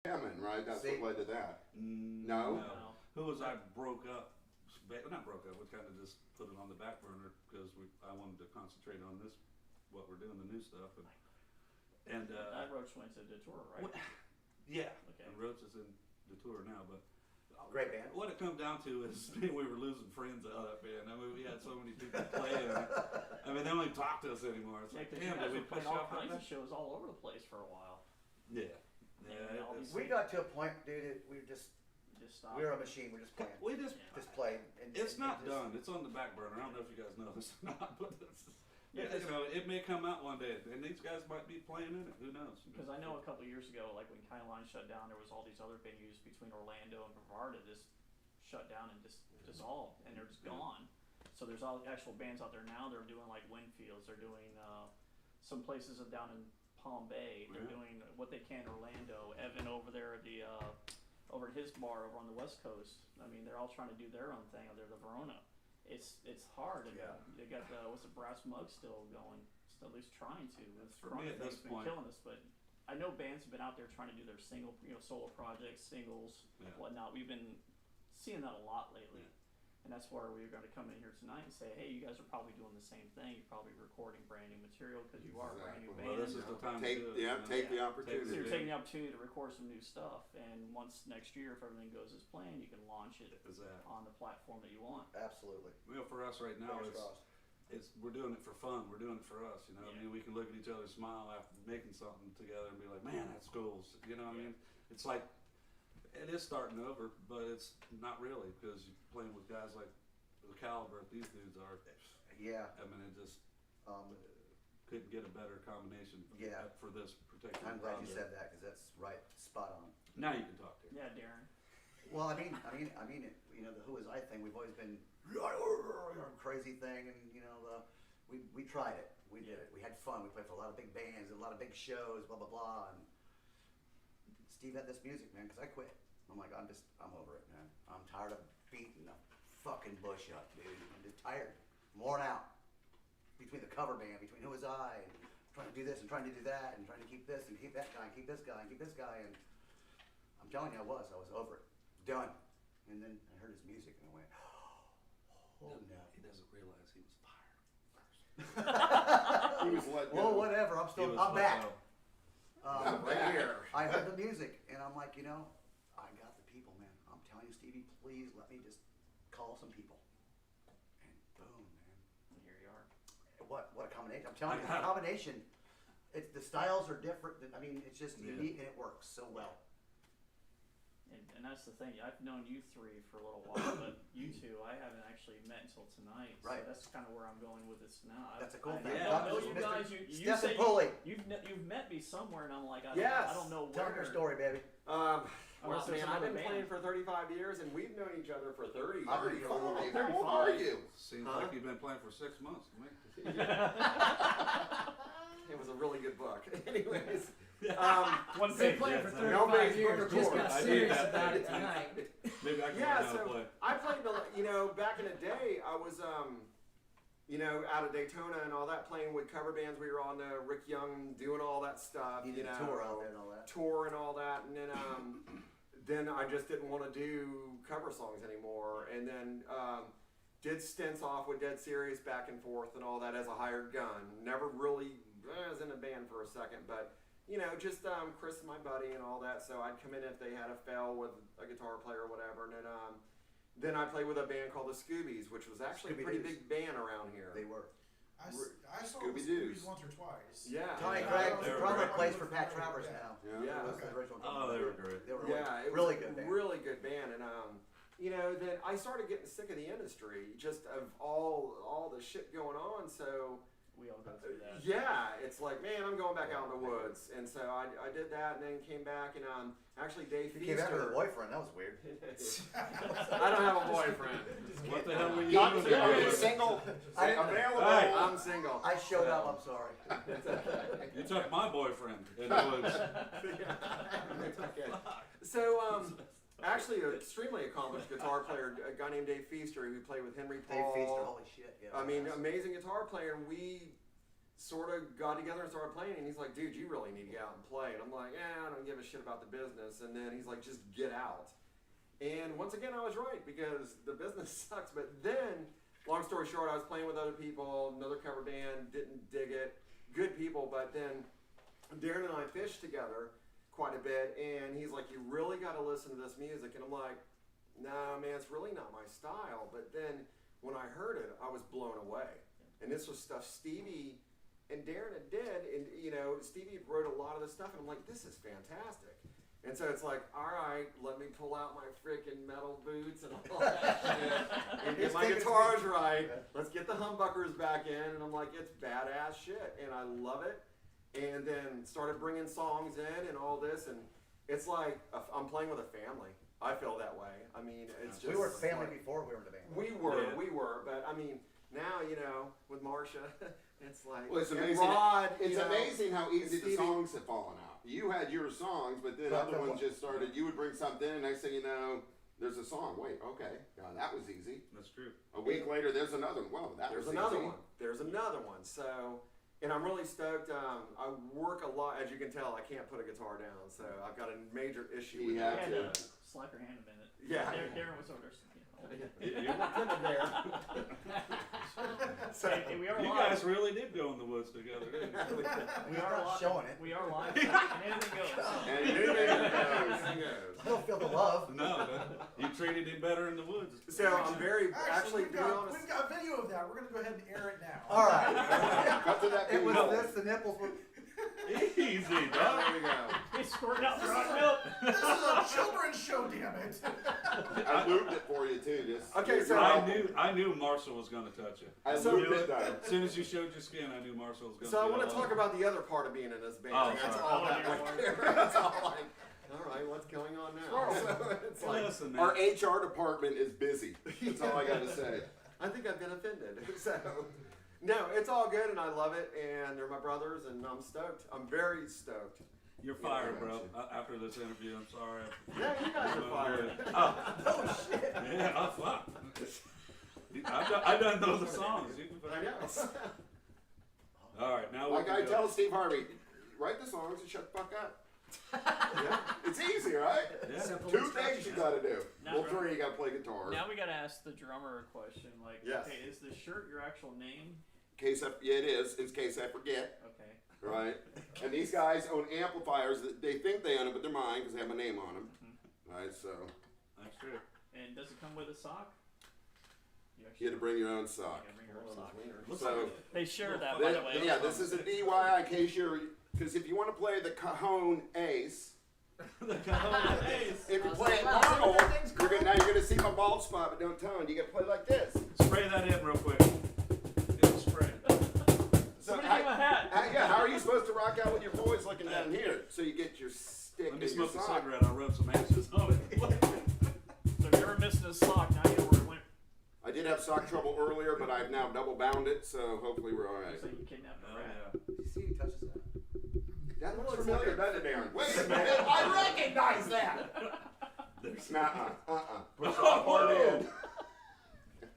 Kemen, right? That's See? what led to that. No. No? Who was I broke up? Not broke up. We kind of just put it on the back burner because I wanted to concentrate on this, what we're doing, the new stuff, and that Roach went to Detour, right? yeah. Okay. And Roach is in the tour now, but Great band. what it come down to is we were losing friends out of that band. I mean, we had so many people playing. I mean, they don't even talk to us anymore. It's Yeah, like, 'cause damn, you guys did we were push playing all off like kinds of that? shows all over the place for a while. Yeah. And Yeah. all these- We got to a point, dude. We just Just stopped. we're a machine. We're just playing. We just. Just playing. And, It's and not just, done. It's on the back burner. I don't know if you guys know this or not, but Yeah, you know, it may come out one day, and these guys might be playing in it. Who knows? Because I know a couple of years ago, like when County Line shut down, there was all these other venues between Orlando and Brevard that just shut down and just dissolved, and they're just gone. So there's all actual bands out there now. They're doing like Winfields. They're doing some places down in Palm Bay. They're Yeah. doing what they can in Orlando. Evan over there at the over at his bar over on the West Coast. I mean, they're all trying to do their own thing. They're the Verona. It's hard. And Yeah. they got the what's the Brass Mug still going. Still at least trying to. This For me, at thing's this been point- killing us, but I know bands have been out there trying to do their single, solo projects, singles, Yeah. whatnot. We've been seeing that a lot lately, and that's where we're going to come in here tonight and say, hey, you guys are probably doing the same thing. You're probably recording brand new material because you are a brand new Exactly. band. Well, this is the time Take, to do it. yeah, you know? take the Yeah. So opportunity. you're taking the opportunity to record some new stuff, and once next year, if everything goes as planned, you can launch it Is that? on the platform that you want. Absolutely. Well, for us right now, Fingers crossed. we're doing it for fun. We're doing it for us. You know, what I Yeah. mean, we can look at each other, smile after making something together, and be like, man, that's cool. You know what I mean? It's like it is starting over, but it's not really because you're playing with guys like the caliber that these dudes are. Yeah. I mean, it just Um, couldn't get a better combination Yeah. for this particular I'm glad you project. said that because that's right, spot on. Now you can talk to him. Yeah, Darren. Well, I mean, it, the Who Is I thing. We've always been crazy thing, and we tried it. We did it. We had fun. We played for a lot of big bands, and a lot of big shows, blah blah blah. And Steve had this music, man, because I quit. I'm like, I'm over it, man. I'm tired of beating the fucking bush up, dude. I'm just tired, worn out. Between the cover band, between Who Was I, and trying to do this and trying to do that, and trying to keep this and keep that guy, and keep this guy and keep this guy, and I'm telling you, I was over it, done. And then I heard his music, and I went, oh no. He doesn't realize he was fired first. He was let Well, go. whatever. I'm He was I'm let back. go. I'm Right back. here. I heard the music, and I'm like, I got the people, man. I'm telling you, Stevie, please let me just call some people. And boom, man. And here you are. What a combination! I'm telling you, the combination. It's the styles are different. I mean, it's just Yeah. unique, and it works so well. And that's the thing. I've known you three for a little while, but you two I haven't actually met until tonight. Right. So that's kind of where I'm going with this now. That's a cool I thing. don't know Mr. you guys. You Stephen say Pulley. you've met me somewhere, and I'm like, I Yes. don't know Tell where. your story, baby. Well, Unless there's man, I've been another playing band. for 35 years, and we've known each other for 30 I've years. been for 35. How old are you? Seems Huh? like you've been playing for 6 months to me. It was a really good book. Anyways, One Been thing. playing for Yeah, 35 nobody's years. book Just report. got I need serious that about thing. it tonight. Maybe I can yeah, learn how to so play. I played, back in the day, I was, out of Daytona and all that, playing with cover bands. We were on Rick Young, doing all that stuff. You did a tour out there and all that. Tour and all that, and then I just didn't want to do cover songs anymore, and then did stints off with Dead Serious back and forth and all that as a hired gun. Never really was in a band for a second, but just Chris, my buddy, and all that. So I'd come in if they had a fail with a guitar player or whatever, and then I played with a band called the Scoobies, which was actually a pretty Scooby-Doos. big band around here. They were. I saw the Scooby-Doos. Scoobies once or twice. Yeah. Tony Yeah, Craig, they the were drummer, great. plays for Pat Travers now. Yeah. Yeah. That was the Okay. original Oh, drummer. they were great. They were Yeah, it really was good a band. really good band, and then I started getting sick of the industry, just of all the shit going on. So We all go through that. yeah, it's like, man, I'm going back out in the woods, and so I did that, and then came back, and actually Dave You came back with a Feaster. boyfriend. That was weird. I don't have a boyfriend. What the hell were you Not doing are you there? single? I- Available. Hey. I'm single. I showed up. I'm sorry. You took my boyfriend in the woods. Okay. So, actually, an extremely accomplished guitar player, a guy named Dave Feaster, who played with Henry Dave Paul. Feaster, holy shit. Yeah. I mean, amazing guitar player, and we sort of got together and started playing, and he's like, dude, you really need to get out and play. And I'm like, I don't give a shit about the business. And then he's like, just get out. And once again, I was right, because the business sucks. But then, long story short, I was playing with other people, another cover band, didn't dig it, good people. But then Darren and I fished together quite a bit, and he's like, you really got to listen to this music. And I'm like, nah, man, it's really not my style. But then when I heard it, I was blown away. And this was stuff Stevie and Darren had did, and Stevie wrote a lot of this stuff, and I'm like, this is fantastic. And so it's like, all right, let me pull out my freaking metal boots and all that shit, and get my guitars right. Let's get the humbuckers back in, and I'm like, it's badass shit, and I love it. And then started bringing songs in and all this, and it's like I'm playing with a family. I feel that way. I mean, it's just We were family like, before we were in the band. we were, but I mean, now with Marcia, it's like, Well, it's and amazing. Rod, It's amazing how easy the Stevie- songs have fallen out. You had your songs, but then But other the ones one- just started. You would bring something in, and next thing you know, there's a song. Wait, okay, that was easy. That's true. A week later, there's another one. Well, that There's was another easy. one. There's another one. So, and I'm really stoked. I work a lot, as you can tell. I can't put a guitar down, so I've got a major issue with Yeah. that. You had to slap your hand a minute. Yeah. Darren was over there. So, Hey, we are You live. guys really did go in the woods together, didn't you? We He's are not live. showing it. We are live. And anything goes. And anything goes. I don't feel the love. No, but you treated him better in the woods. so I'm very actually we've to be got, honest. we've got video of that. We're gonna go ahead and air it now. All right. Cut to that. It was beat. this, the nipples were. Easy, Oh, dog. there we go. He's squirting out the rock milk. This is a children's show, damn it. I looped it for you too. Just Okay, so- I knew Marshall was gonna touch you. I So- looped it though. As soon as you showed your skin, I knew Marshall was gonna. So I be want all to talk over. about the other part of being in this band. Oh, That's sorry. all I that wanna right hear there. That's all like, all right, what's going on now? So it's like, Listen, man. Our HR department is busy. That's all I got to say. I think I've been offended. So, no, it's all good, and I love it, and they're my brothers, and I'm stoked. I'm very stoked. You're fired, bro. After this interview, I'm sorry. Yeah, you guys are fired. Oh shit. Yeah. Oh fuck. I done know the songs. You can put I know. All right, now Like we I can go. tell Steve Harvey, write the songs and shut the fuck up. Yeah. It's easy, right? Yeah. Simple 2 instructions. things you got to do. Now, Well, bro- 3 you got to play guitar. Now we gotta ask the drummer a question. Like, Yes. okay, is the shirt your actual name? Yeah, it is. In case I forget, Okay. right? And these guys own amplifiers that they think they own them, but they're mine because they have my name on them, right? So That's true. And does it come with a sock? You you had to bring your own you sock. gotta bring your own sock. Looks So like They share that, by the way. yeah, this is a DIY in case you're, because if you want to play the Cajon Ace, the Cajon Ace. if you play it normal, now you're gonna see my bald spot, but don't tone. You got to play like this. Spray that in real quick. Get the spray. So Somebody give him a hat. how are you supposed to rock out with your boys looking down here? So you get your stick Let me and your smoke a sock. cigarette. I'll rub some ashes on it. So if you're ever missing a sock, now you know where it went. I did have sock trouble earlier, but I've now double bound it, so hopefully we're all right. So you kidnapped a Oh rat. yeah. See, he touches that. That looks familiar, doesn't it, Aaron? Wait a minute, I recognize that. There's Push that part in.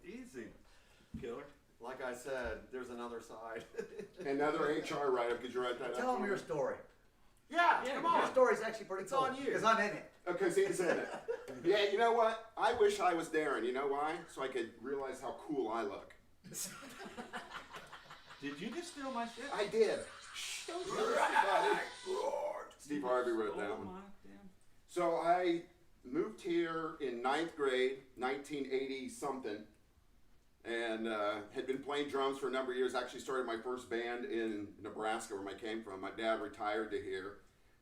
easy. Killer. Like I said, there's another side. Another HR write-up because you write that up. Tell him for your me. story. Yeah, Yeah, come Your on. story's actually pretty It's cool. on you. Because I'm in it. Okay, see, he's in it. Yeah, you know what? I wish I was Darren. You know why? So I could realize how cool I look. Did you just steal my shit? I did. Shh, don't tell everybody. Steve Harvey wrote that Oh one. my damn. So I moved here in 9th grade, 1980 something, and had been playing drums for a number of years. Actually started my first band in Nebraska, where I came from. My dad retired to here.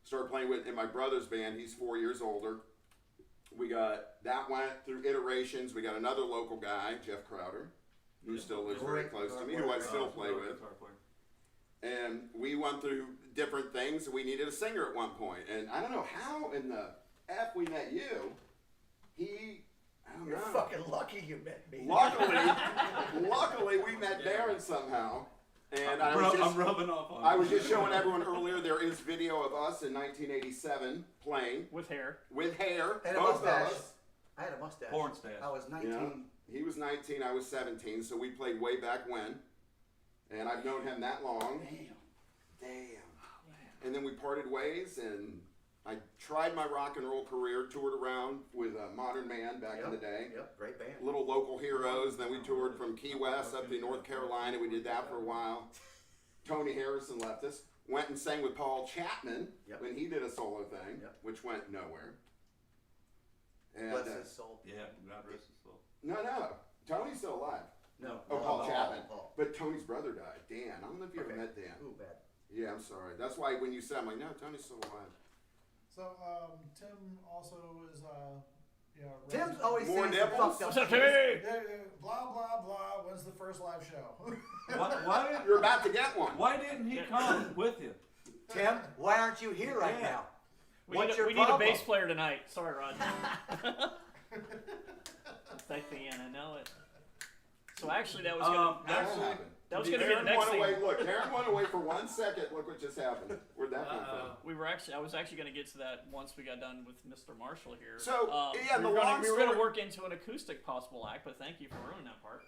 Started playing in my brother's band. He's 4 years older. That went through iterations. We got another local guy, Jeff Crowder, who still lives very Great close to me, guitar who I player. still play with. Guitar player. And we went through different things. We needed a singer at one point. And I don't know how in the F we met you. I don't You're know. fucking lucky you met me. Luckily, we met Darren somehow. And I was I'm just, rubbing off on I you. was just showing everyone earlier, there is video of us in 1987 playing With hair. with hair, And a both of mustache. us. I had a mustache. Porn stash. I was 19. Yeah. He was 19, I was 17, so we played way back when. and I've known him that long. Damn. And then we parted ways, and I tried my rock and roll career, toured around with Modern Man back in the day. Yep, great band. Little local heroes. Then we toured from Key West up to North Carolina. We did that for a while. Tony Harrison left us. Went and sang with Paul Chapman when he did a solo thing, which went nowhere. And Bless his soul. Yeah, God rest his soul. no, Tony's still alive. No. Oh, Paul Chapman. Paul. But Tony's brother died. Dan. I don't know if you ever met Dan. Ooh, bad. Yeah, I'm sorry. That's why when you said, I'm like, no, Tony's still alive. So, Tim also is, Tim's always More saying some nipples? fucked up What's up, shit. Timmy? Yeah, blah, blah, blah. When's the first live show? Why You're about to get one. didn't he come with you? Tim, why aren't you here right now? We What's need, your we need a problem? bass player tonight. Sorry, Rod. Thank the end. I know it. So actually, that was gonna Actually, that was gonna be the Aaron next went thing. away. Look, Aaron went away for 1 second. Look what just happened. Where'd that come from? I was actually going to get to that once we got done with Mr. Marshall here. So, yeah, we the were gonna, long we were going story- to work into an acoustic possible act, but thank you for ruining that part.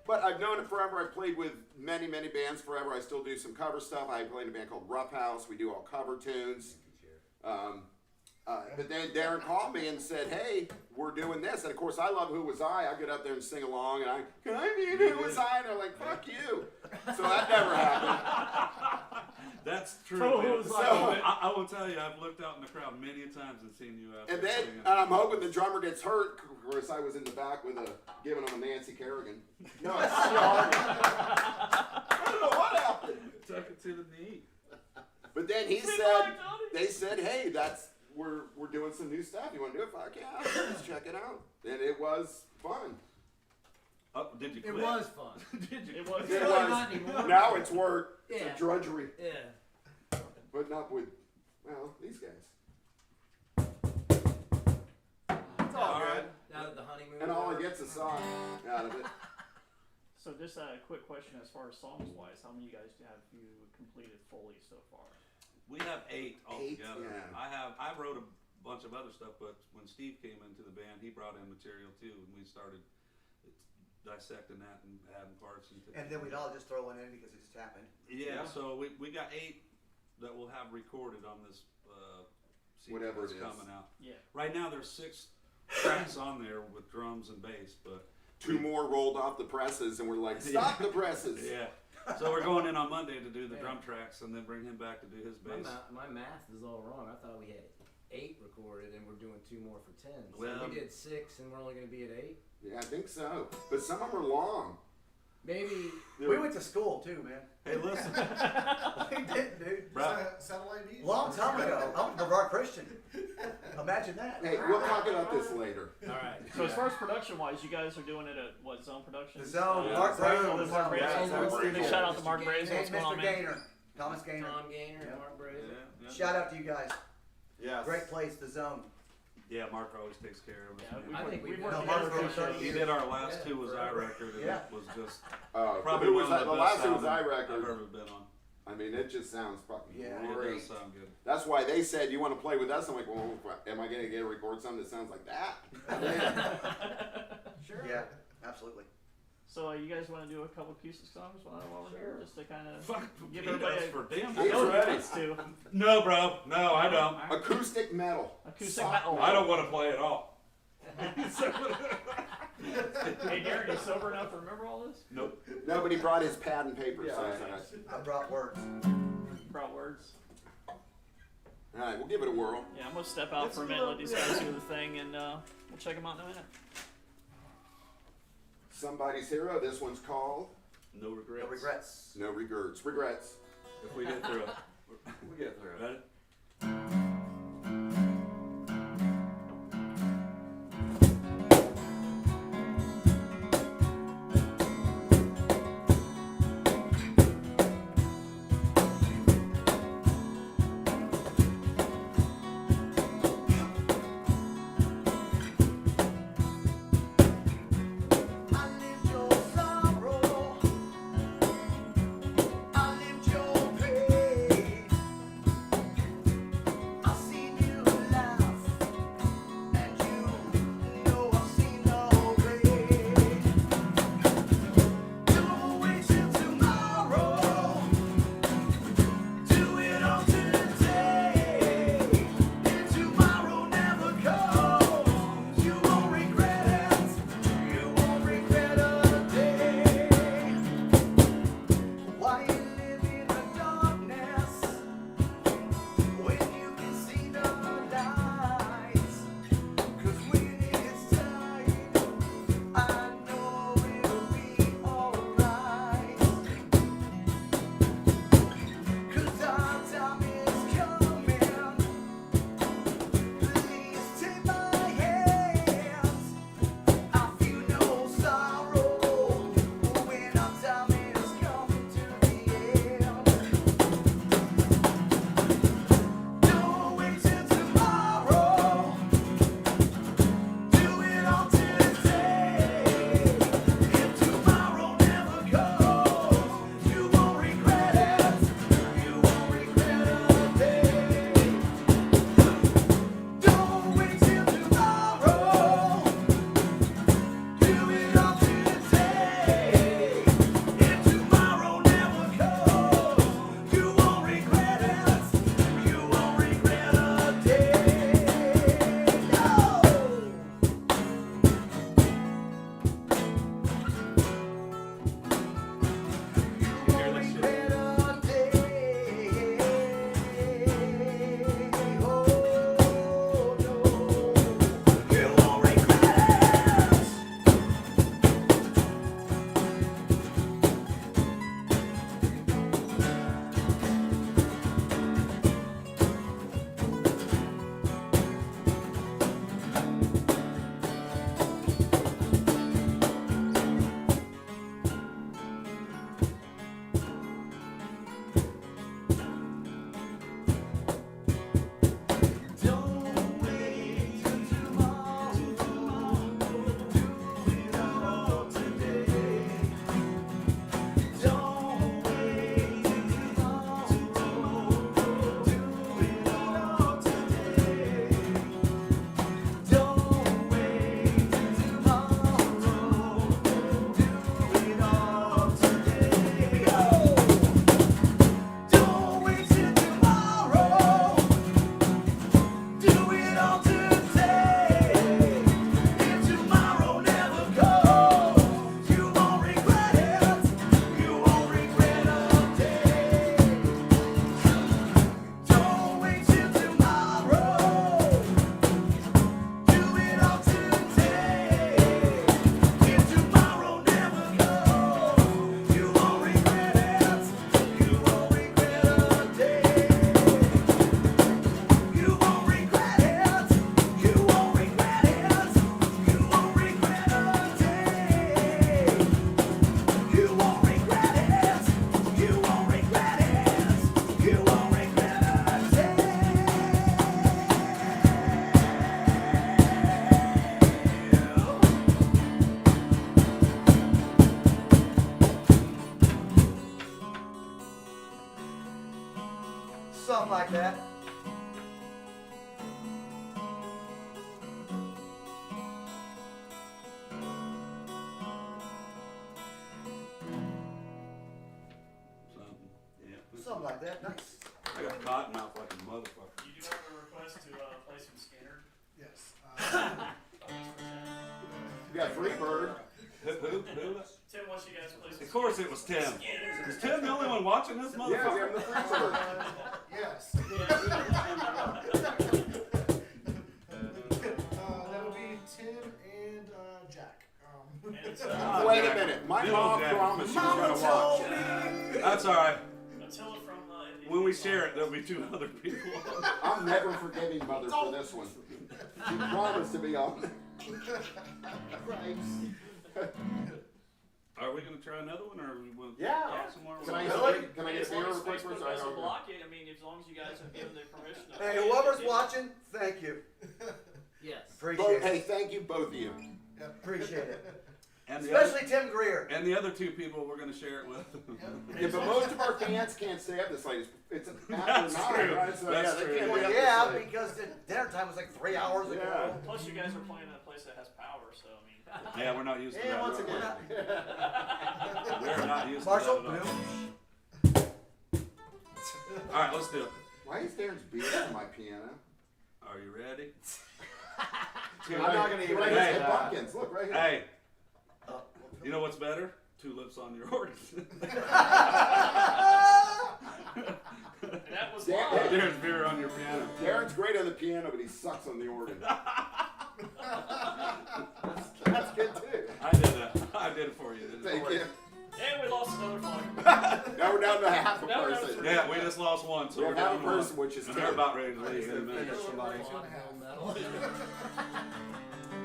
But I've known it forever. I've played with many, many bands forever. I still do some cover stuff. I played in a band called Rough House. We do all cover tunes. But then Darren called me and said, hey, we're doing this. And of course, I love Who Was I. I get up there and sing along, and can I be in Who Was I? And they're like, fuck you. So that never happened. That's true. So man. who's So- I will tell you, I've looked out in the crowd many times and seen you out And there then singing. I'm hoping the drummer gets hurt. Of course, I was in the back with giving him a Nancy Kerrigan. No, I don't know what happened. Tuck it to the knee. But then he said, they said, hey, we're doing some new stuff. You want to do it? Fuck yeah, let's check it out. And it was fun. Oh, did you It quit? was fun. Did you It was. It really was. not anymore. Now it's work. It's Yeah. a drudgery. Yeah. But not with, well, these guys. It's all good. Now that the honeymoon. And all it gets is song out of it. So just a quick question as far as songs wise, how many of you guys have you completed fully so far? We have 8 altogether. yeah. I wrote a bunch of other stuff, but when Steve came into the band, he brought in material too, and we started dissecting that and adding parts into. And then we'd all just throw one in because it just happened. Yeah, so we got 8 that we'll have recorded on this CD Whatever that's it is. coming out. Yeah. Right now there's 6 tracks on there with drums and bass, but 2 more rolled off the presses, and we're like, stop the presses. yeah. So we're going in on Monday to do the drum tracks and then bring him back to do his bass. My math is all wrong. I thought we had 8 recorded and we're doing 2 more for 10. So Well- we did 6 and we're only going to be at 8. Yeah, I think so. But some of them are long. Maybe. We went to school too, man. Hey, listen, We did, dude. bro. Satellite media? Long time ago. I'm a Brevard Christian. Imagine that. Hey, we'll talk about this later. All right. So as far as production wise, you guys are doing it at what, Zone Productions? The Zone, Yeah. Mark Zone, Brazel. Mark Brazel. Yeah, Zone Big Brazel. shout out to Mark Mr. Brazel. What's And going on, Mr. man? Gaynor. Thomas Gaynor. Tom Gaynor Yeah. and Mark Brazel. Yeah. Shout out to you guys. Yes. Great place, the Zone. Yeah, Mark always takes care of us. Yeah, man. I think we've we worked No, together Mark for Brazel, shows. He did our last Yeah, 2 Was I forever. record, and Yeah. it was just Probably one was of that the the best last Who Was I sounding record? I've ever been on. I mean, it just sounds fucking Yeah. It great. does sound good. That's why they said, you want to play with us? I'm like, well, am I going to get to record something that sounds like that? Sure. Yeah, absolutely. So you guys want to do a couple acoustic songs while we're here, just to kind of Fuck, give beat everybody us a for damn I know sure. he wants to. No, bro. No, I don't. Acoustic metal. Acoustic Soft metal. I don't want to play at all. Hey, Darren, you sober enough to remember all this? Nope. Nobody brought his pad and paper, so Yeah. it's all right. I brought words. Brought words. All right, we'll give it a whirl. Yeah, I'm gonna step out for a minute, let these guys do the thing, and we'll check them out in a minute. Somebody's Hero. This one's called No regrets. No regrets. No Regrets. Regrets. If we get through it. We get through it. Ready? I lived your sorrow. I lived your pain. something like that. Nice. I got cotton mouth like a motherfucker. You do have a request to play some Skinner. Yes. You got Freebird. Who? Tim wants you guys to play some. Of course it was Tim. Is Tim the only one watching this Yeah, we have motherfucker? the Freebird. Yes. That would be Tim and Jack. And it's, Wait a minute. My Little mom Jack. promised she was Mama gonna told watch. me. That's alright. Attila from. When we share it, there'll be 2 other people. I'm never forgiving Mother for this one. She promised to be on. Christ. Are we gonna try another one, or will Yeah. some more? Can I Really? can I get a As beer long real as quick Facebook first? I doesn't don't know. block it, I mean, as long as you guys have given the permission. to Hey, play it, whoever's it- watching, thank you. Yes. Appreciate Hey, it. thank you, both of you. Appreciate it. And the other, Especially Tim Greer. and the other 2 people we're gonna share it with. Yeah, but most of our fans can't stay up this late. It's after That's 9, true. right? So That's yeah, they true. can't Well, be up yeah, this late. because the dinner time was like 3 hours ago. Yeah. Plus, you guys are playing in a place that has power, so I mean. Yeah, we're not used to And that. once We're again, We're not used Marshall, to that at all. boom. Alright, let's do it. Why is Darren's beer on my piano? Are you ready? I'm not gonna even Right say here, that. pumpkins. Look right here. Hey, you know what's better? Tulips on your organ. And that was Damn live. There's beer on your piano. Darren's great on the piano, but he sucks on the organ. That's good too. I did that. I did it for you. didn't I? Thank you. And we lost another fighter. Now we're down to half a Now we're down to person. 3. Yeah, we just lost one, so We we're have half down a one. person, which is And 10. they're about ready to leave in a minute. Finish somebody.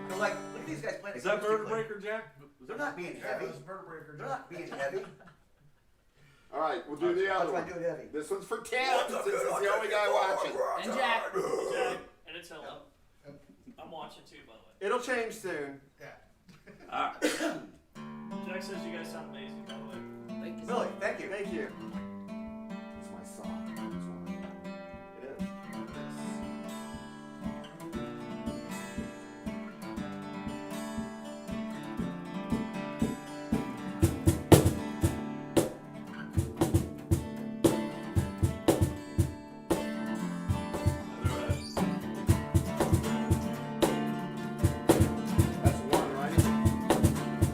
They're like, look at these guys playing. Is that Bird acoustically. Breaker, Jack? Is They're that- not being Yeah, heavy. those bird breakers. They're not being heavy. All right, we'll do the That's other why I one. do it heavy. This one's for Tim, since he's the only guy watching. And Jack. Jack, and Attila. I'm watching too, by the way. It'll change soon. Yeah. Alright. Jack says you guys sound amazing, by the way. Thank you. Billy, thank you. Thank you. It's my sock. It's mine. It is. That's one, right?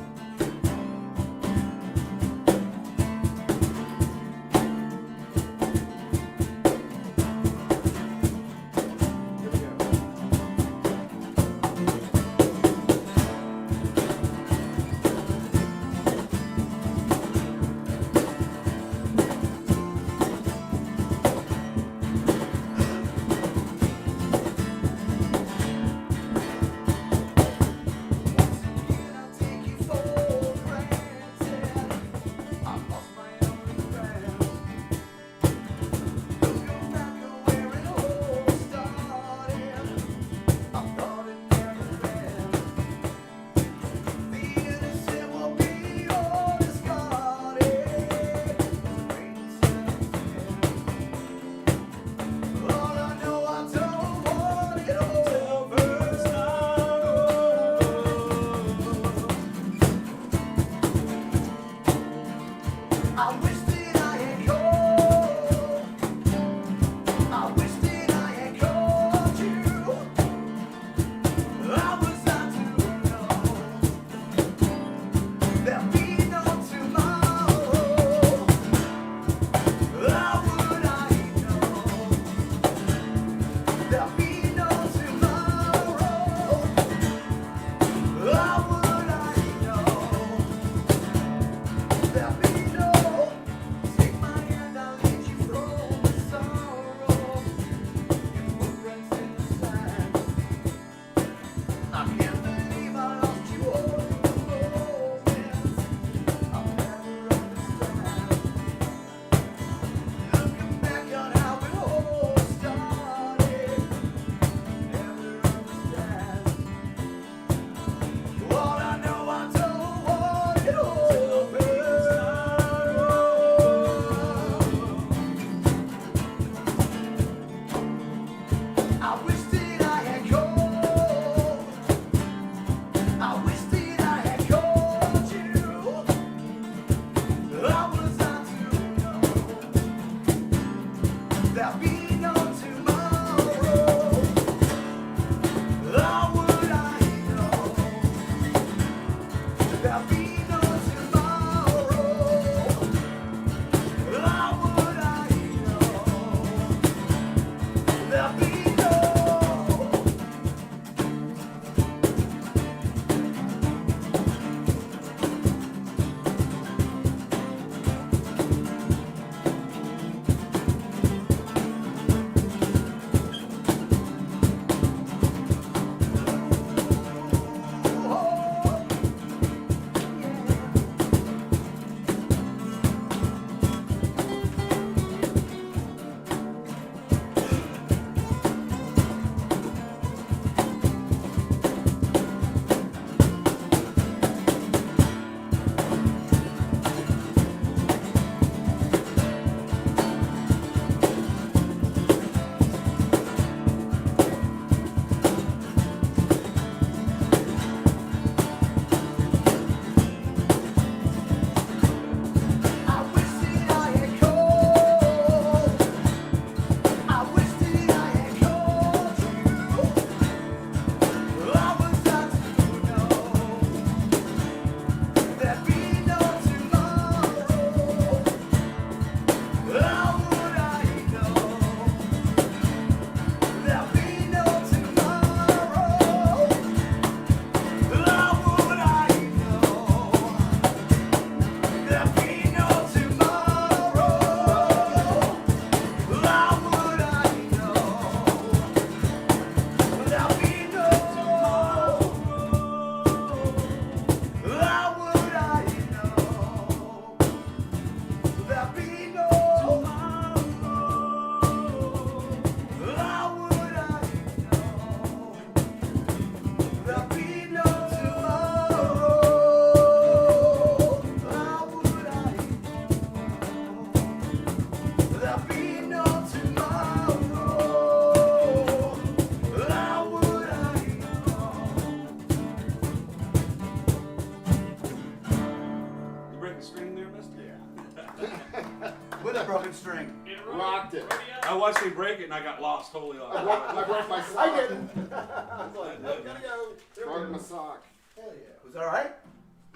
7 string. Rocked it. I watched him break it and I got lost totally off. I broke my sock. I didn't. I was like, oh, gotta go. Broke my sock. Hell yeah. Was that alright?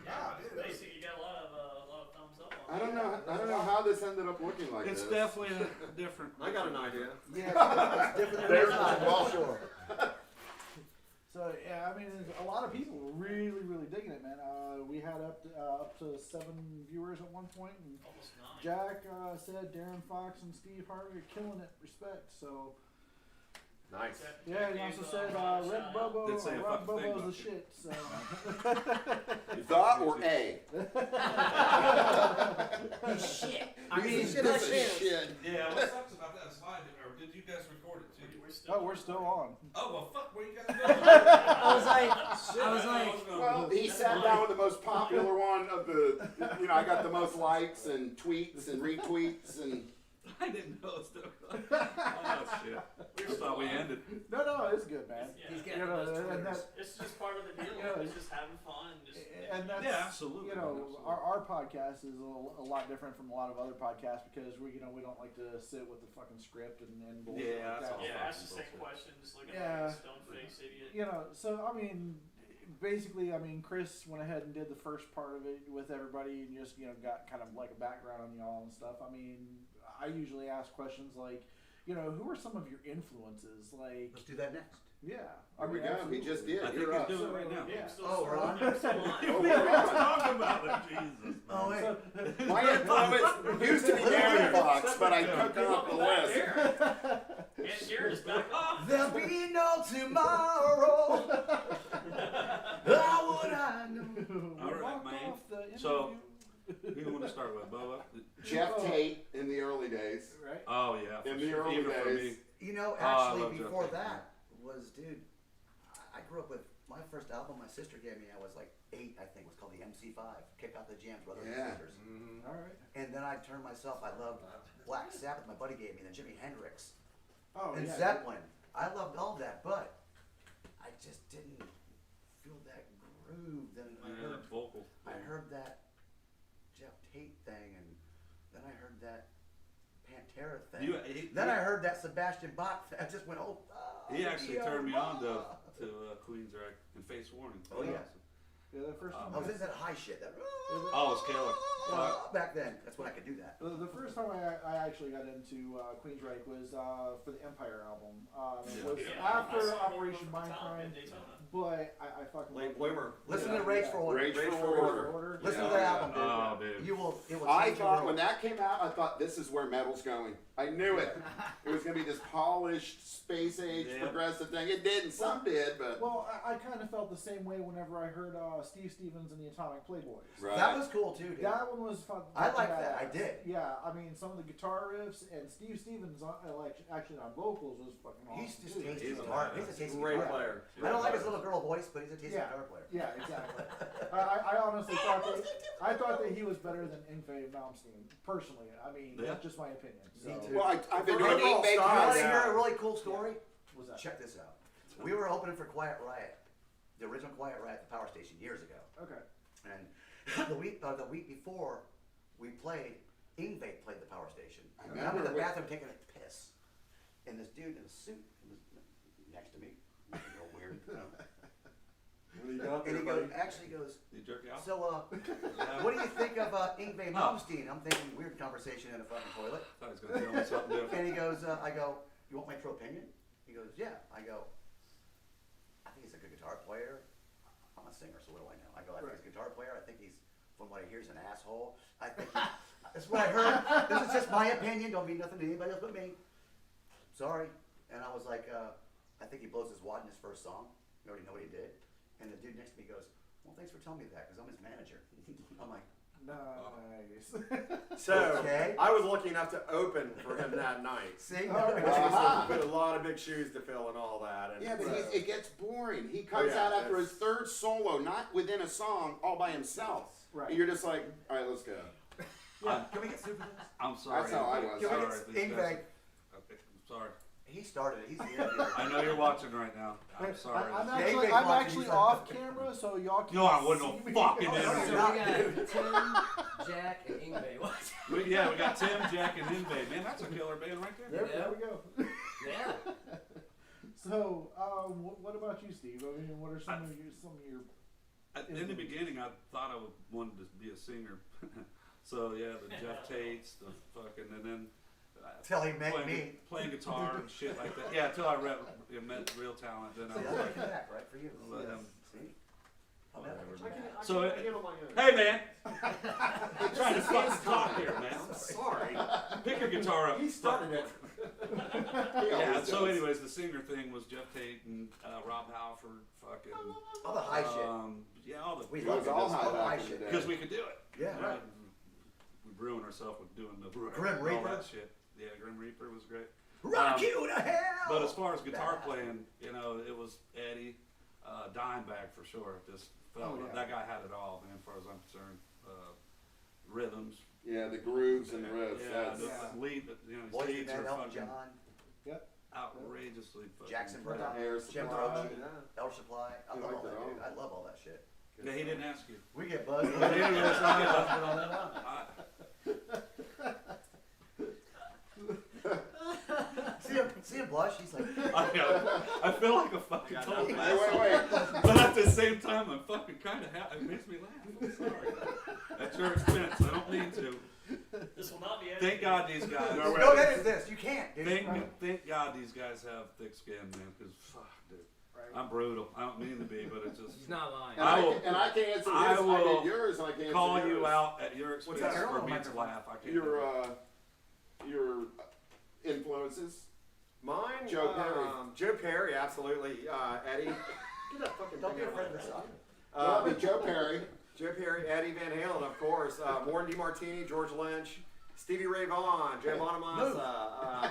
Yeah, dude. Basically, you got a lot of thumbs up on I don't know how this ended up looking like It's this. definitely a different. I got an idea. Yeah, it's different than There's this time, the ball. for sure. So yeah, I mean, a lot of people were really digging it, man. We had up to 7 viewers at one point, and almost 9. Jack said Darren Fox and Steve Harvey are killing it. Respect. So Nice. yeah, he also said Red Bobo, Didn't say a Rock fucking thing Bobo's about the you. shit. So The or a? Shit. I mean, This shit, is shit. Yeah, what sucks about that is live, or did you guys record it too? we're still on. Oh well, fuck, where you guys going? I was like, Well, he sat down with the most popular one of the. You know, I got the most likes and tweets and retweets and. I didn't know it was still going. Oh shit. We just thought we ended. No, it's good, man. Yeah. he's You getting know, those and Twitters. that, It's just part of the deal. Yeah. It's just having fun. Just, and that's Yeah, absolutely. You know, Absolutely. our podcast is a lot different from a lot of other podcasts because we don't like to sit with the fucking script and bullshit Yeah, like that's that. all. yeah, ask the fucking same bullshit. question, just looking Yeah. like a stone faced idiot. You know, so I mean, basically, I mean, Chris went ahead and did the first part of it with everybody and just got kind of like a background on y'all and stuff. I mean, I usually ask questions like, who are some of your influences? Like, Let's do that next. yeah, Here we go. He just did. I think You're he's up. doing it right now. Yeah, I'm still Oh, we're on? I'm still on. Oh, We we're were on. talking about it, Jesus. Oh, wait. So, My influence used to be Darren Fox, but I took off the Welcome back, list. Darren. And Darren is back on. There'll be no tomorrow. How would I know? we All right, walked man. off the interview. So- Who do you want to start with, Boba? Jeff Tate in the early days. right? Oh yeah, for In the sure. early Even for days. me. You know, Oh, I actually, love Jeff before Tate, that was, dude, I grew up with my first album my sister gave me. I was like 8, I think. It was called the MC5, Kick Out the Jams, Brothers Yeah. and Sisters. All right. And then I turned myself. I loved Black Sabbath. My buddy gave me, and then Jimi Hendrix Oh and yeah. Zeppelin. I loved all that, but I just didn't feel that groove. Then Yeah, that vocal. I heard that Jeff Tate thing, and then I heard that Pantera thing. Then I heard that Sebastian Bach. I just went, oh. He actually yeah, turned me on to mama. Queensryche and Face Warning. Oh, yeah. Yeah, the first time. Oh, this is that high shit. That, Oh, it's killer. back then. That's when I could do that. The first time I actually got into Queensryche was for the Empire album. It Yeah. was Yeah, I after saw him Operation from Tom Mindcrime, in Daytona. but I fucking Late loved bloomer. Listen Yeah. to Rage for Order. Rage Rage for for Order. Order. Listen Yeah. to that album, dude. Oh, dude. You will. It will. I change your thought world. when that came out, I thought this is where metal's going. I knew it. It was going to be this polished, space age, Yeah. progressive thing. It didn't. Some did, but. Well, I kind of felt the same way whenever I heard Steve Stevens and the Atomic Playboys. Right. That was cool too, dude. That one was fun. I like fucking that. I badass. did. Yeah, I mean some of the guitar riffs and Steve Stevens actually on vocals was fucking awesome. He's just too. tasty He's a guitar. badass. He's a tasty Great guitar player. I don't like his little girl voice, but he's a tasty Yeah. guitar player. Yeah, exactly. I honestly thought that he was better than Ingve Malmsteen. Personally, I mean Yeah. that's just my opinion. So, Me too. Well, I've been For doing overall 8 bake style, You want cuts. to yeah. hear a really cool story? what's that? Check this out. We were opening for Quiet Riot, the original Quiet Riot at the Power Station years ago. Okay. And the week before we played, Ingve played the Power Station. I And I'm in the remember bathroom taking a piss, and this dude in a suit was next to me, looking real weird. What do you got And there, he goes, buddy? actually goes, You jerk you out? so what do you think of Ingve Malmsteen? I'm thinking weird conversation in a fucking toilet. I thought he was gonna tell me something different. And he goes, I go, you want my true opinion? He goes, yeah. I go, I think he's a good guitar player. I'm a singer, so what do I know? I go, I think he's a guitar player. I think he's, from what I hear, he's an asshole. I think that's what I heard. This is just my opinion. Don't mean nothing to anybody else but me. Sorry. And I was like, I think he blows his wad in his first song. You already know what he did. And the dude next to me goes, well, thanks for telling me that, because I'm his manager. I'm like, Nice. So, Okay. I was lucky enough to open for him that night. see? All right. Which was a lot of big shoes to fill and all that. And Yeah, but so- it gets boring. He comes yeah, out after his it's- third solo, not within a song, all by himself. Right. And you're just like, all right, let's go. Can we get soup for this? I'm sorry. That's how I was. Can we Sorry, get these Ingve? guys- Okay, I'm sorry. He started it. He's the interviewer. I know you're watching right now. I'm sorry. I'm Yeah, actually, he's I'm watching, actually he's off camera, so y'all can't. No, I wasn't see no me. fucking Oh, So interview. we got Tim, Jack, and Ingve. What? Yeah, we got Tim, Jack, and Inve. Man, that's a killer band right there. There we go. Yeah. So, what about you, Steve? I mean, what are some of your In the beginning, I thought I wanted to be a singer. So yeah, the Jeff Tates, the fucking, and then Till he met me. playing guitar and shit like that. Yeah, until I met real talent. Then I See, was that's like, like that, right, for you. Let Yes. him- See? I'll whatever, never man. get So, I get on my own. hey man, I'm trying to fucking talk here, man. I'm sorry. Pick your guitar up. He started it. He Yeah. always So, does. anyways, the singer thing was Jeff Tate and Rob Halford, fucking. all the high shit. Yeah, all the We It love was it. all All high the back high in the shit. day. because we could do it. Yeah, right. We ruined ourselves with doing the Grim all Reaper? that shit. Yeah, Grim Reaper was great. Rock you to hell! But as far as guitar Bad. playing, you know, it was Eddie, Dimebag for sure. Just felt Oh, yeah. that guy had it all, man. As far as I'm concerned, rhythms. Yeah, the grooves and riffs. Yeah, That's, the lead. You know, his Boy, leads Van are Elton fucking John, outrageously fucking. Jackson Right. Brown, Air Jim Supply. Croce, Yeah. Elder Supply. I You love like all that, that dude. all? I love all that shit. Yeah, he didn't ask you. We get buzzed. But anyways, See him blush. He's like, I feel like a fucking total Wait, asshole. wait. But at the same time, I'm fucking kind of happy. It makes me laugh. I'm sorry. At your expense. I don't mean to. This will not be edited. Thank God these guys. No, don't edit this. You can't, dude. Thank God these guys have thick skin, man. Because fuck, dude, Right. I'm brutal. I don't mean to be, but it's just. He's not lying. And I I, will- can, and I can answer I his. I will did yours, and I can answer Call yours. you out at your expense What's that? for me to Microphone. laugh. I can't. do it. Your influences. Mine, Joe Perry. Joe Perry, absolutely. Eddie. Get that fucking Don't be thing afraid out of the sun. Well, I mean, Joe Perry. Joe Perry, Eddie Van Halen, of course. Warren DeMartini, George Lynch, Stevie Ray Vaughan, Joe Bonamassa.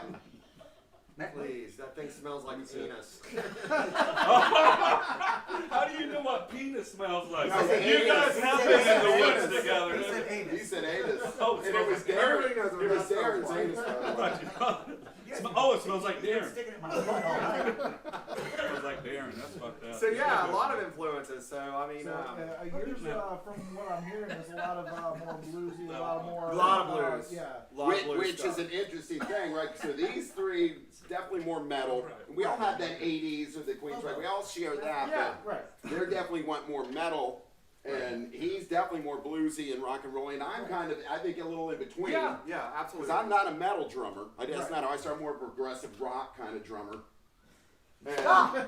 Please, that thing smells like penis. How do you know what penis smells like? No, he You said guys anus. have He been said in the anus. woods together. He said He anus. said anus. Oh, And it was Everybody Darren. knows what It was that Darren's smells anus. I though. thought you Yes, Oh, it smells like You've been Darren. sticking it in my butt all night. It smells like Darren. That's fucked up. So yeah, a lot of influences. So I mean, So, yours, from what I'm hearing, is a lot of more bluesy, a lot of more. A lot of blues. Yeah. lot of blues Which stuff. is an interesting thing, right? So these three, definitely more metal. Right. We all have that 80s or the Queens, right? We all share that. Yeah. Right. But they definitely want more metal. And he's definitely more bluesy and rock and rolly. And I'm kind of, I think, a little in between. Yeah, yeah, absolutely. Because I'm not a metal drummer. I just Right. not. I start more progressive rock kind of drummer. And Stop! Why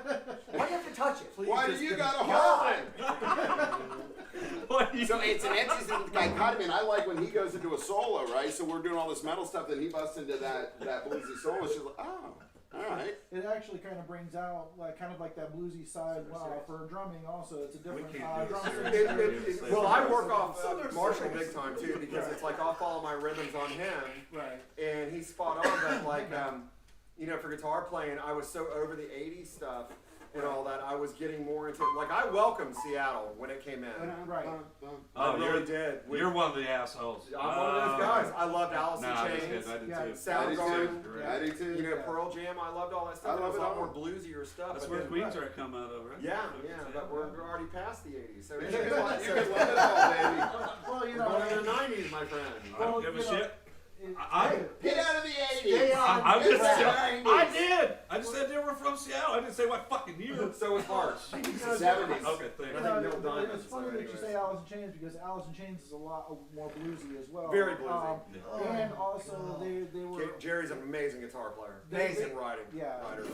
do you have to touch it? why do just you give got a God. hold What do it? you- So it's an interesting dichotomy, and I like when he goes into a solo, right? So we're doing all this metal stuff, then he busts into that bluesy solo. She's like, oh, all right. It actually kind of brings out kind of like that bluesy side for drumming. Also, it's a different can't do drum this set. serious. Well, I work off So they're Marshall serious. big time too because it's like I'll follow my rhythms on him, Right. and he's spot on. But like, for guitar playing, I was so over the '80s stuff and all that. I was getting more into like I welcomed Seattle when it came in. Right. I Oh, really did. You're one of the assholes. I'm one of those guys. I loved Alice in Nah, I'm just Chains, kidding. I did Yeah. too. Soundgarden. I do too. You know, Pearl Jam. I loved all that stuff. I It love was a it lot all. more bluesier stuff. That's but where then- Queens are come out of, right? Yeah, but we're already past the '80s. So You it's can like- love it all, baby. Well, we're going to the '90s, my friend. I don't Well, give a you know, shit. it- I- Get out of the Stay 80s. on. I'm just It's saying. the I 90s. did. I just said they were from Seattle. I didn't say what fucking year. So was March. It's the 70s. Okay, thank I you. think Neil Diamond, it's funny so that you anyways. say Alice in Chains because Alice in Chains is a lot more bluesy as well. Very bluesy. And also they were Jerry's an amazing guitar player. They- Amazing writing. yeah. Writer.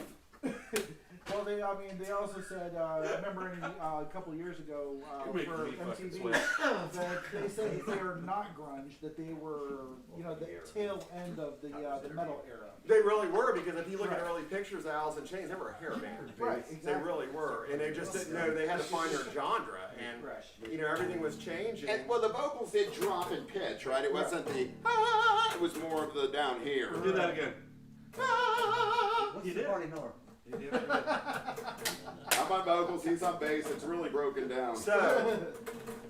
well they also said I remember a couple of years ago You're making for me fucking MTV sweat. that they said that they were not grunge, that they were the tail end of the metal era. They really were because if you look at Right. early pictures of Alice in Chains, they were a hair band. Right, They exactly. really were, and they just didn't know they had to find their genre, and Right. everything was changing. And well, the vocals did drop in pitch, right? It wasn't the it was more of the down here. Do that again. What's You the did. Barney Miller? You did. I'm on vocals, he's on bass. It's really broken down. So,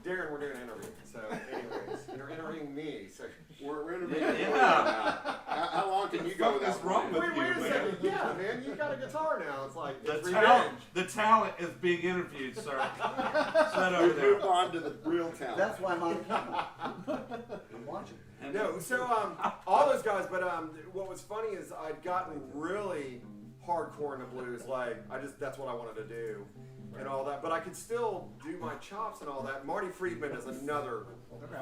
Darren, we're doing an interview. So, anyways, you're interviewing me. So, We're in a Yeah. now. How long can you go What without is wrong playing? with Wait a you, second. man? Yeah, man, you got a guitar now. It's like The it's talent, revenge. the talent is being interviewed, sir. Sit over We've there. moved on to the real talent. That's why I'm on camera. I'm watching. No, so all those guys, but what was funny is I'd gotten really hardcore in the blues. Like that's what I wanted to do, and all that. But I could still do my chops and all that. Marty Friedman is another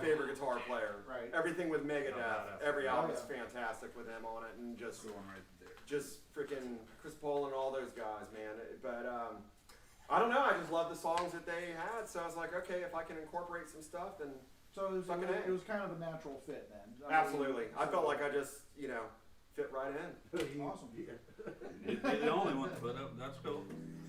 favorite guitar player. Right. Everything with Megadeth, every album is yeah. fantastic with them on it, and just Right there. freaking Chris Paul and all those guys, man. But I don't know. I just love the songs that they had, so I was like, okay, if I can incorporate some stuff, then So it was, Fucking A. it was kind of a natural fit then. I mean, absolutely. I so- felt like I just fit right in. Awesome. You're the only one, but that's cool.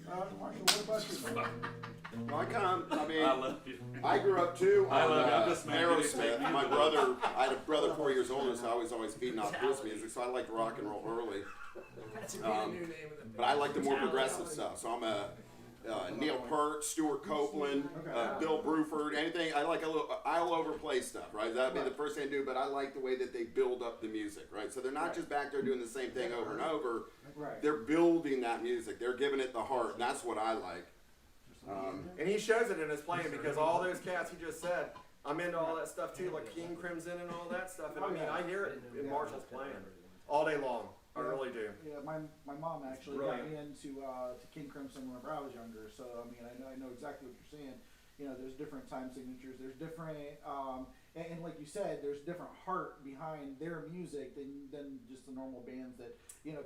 Marshall, what about you? Well, I mean, I love you. I grew up too I on love you. I'm just making it Aerosmith. take My me. brother, I had a brother 4 years older, so I was always feeding off his music. So I liked rock and roll early. That's a Um, new name of the But I like the more progressive stuff. So I'm a Neil Peart, Stuart Copeland, Bill Bruford, anything. I like a little all over play stuff, right? That'd be the first thing I do. But I like the way that they build up the music, right? So they're not just back there doing the same thing over and over. Right. They're building that music. They're giving it the heart, and that's what I like. And he shows it in his playing because all those cats he just said, I'm into all that stuff too, like King Crimson and all that stuff. And I mean, I hear it in Marshall's playing all day long. I really do. Yeah, my mom actually got me into to King Crimson whenever I was younger. So I mean, I know exactly what you're saying. You know, there's different time signatures. There's different, and like you said, there's different heart behind their music than just the normal bands that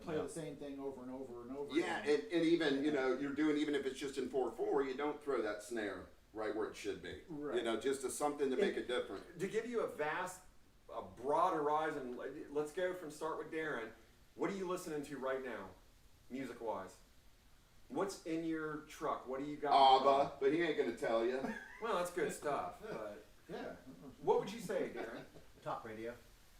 play the same thing over and over and over. Yeah, again. and even you're doing, even if it's just in 4/4, you don't throw that snare right where it should be. Right. Just as something to make it different. To give you a broad horizon, let's go from start with Darren. What are you listening to right now, music-wise? What's in your truck? What do you got? ABBA, but he ain't gonna tell you. Well, that's good stuff. But Yeah. what would you say, Darren? Talk radio.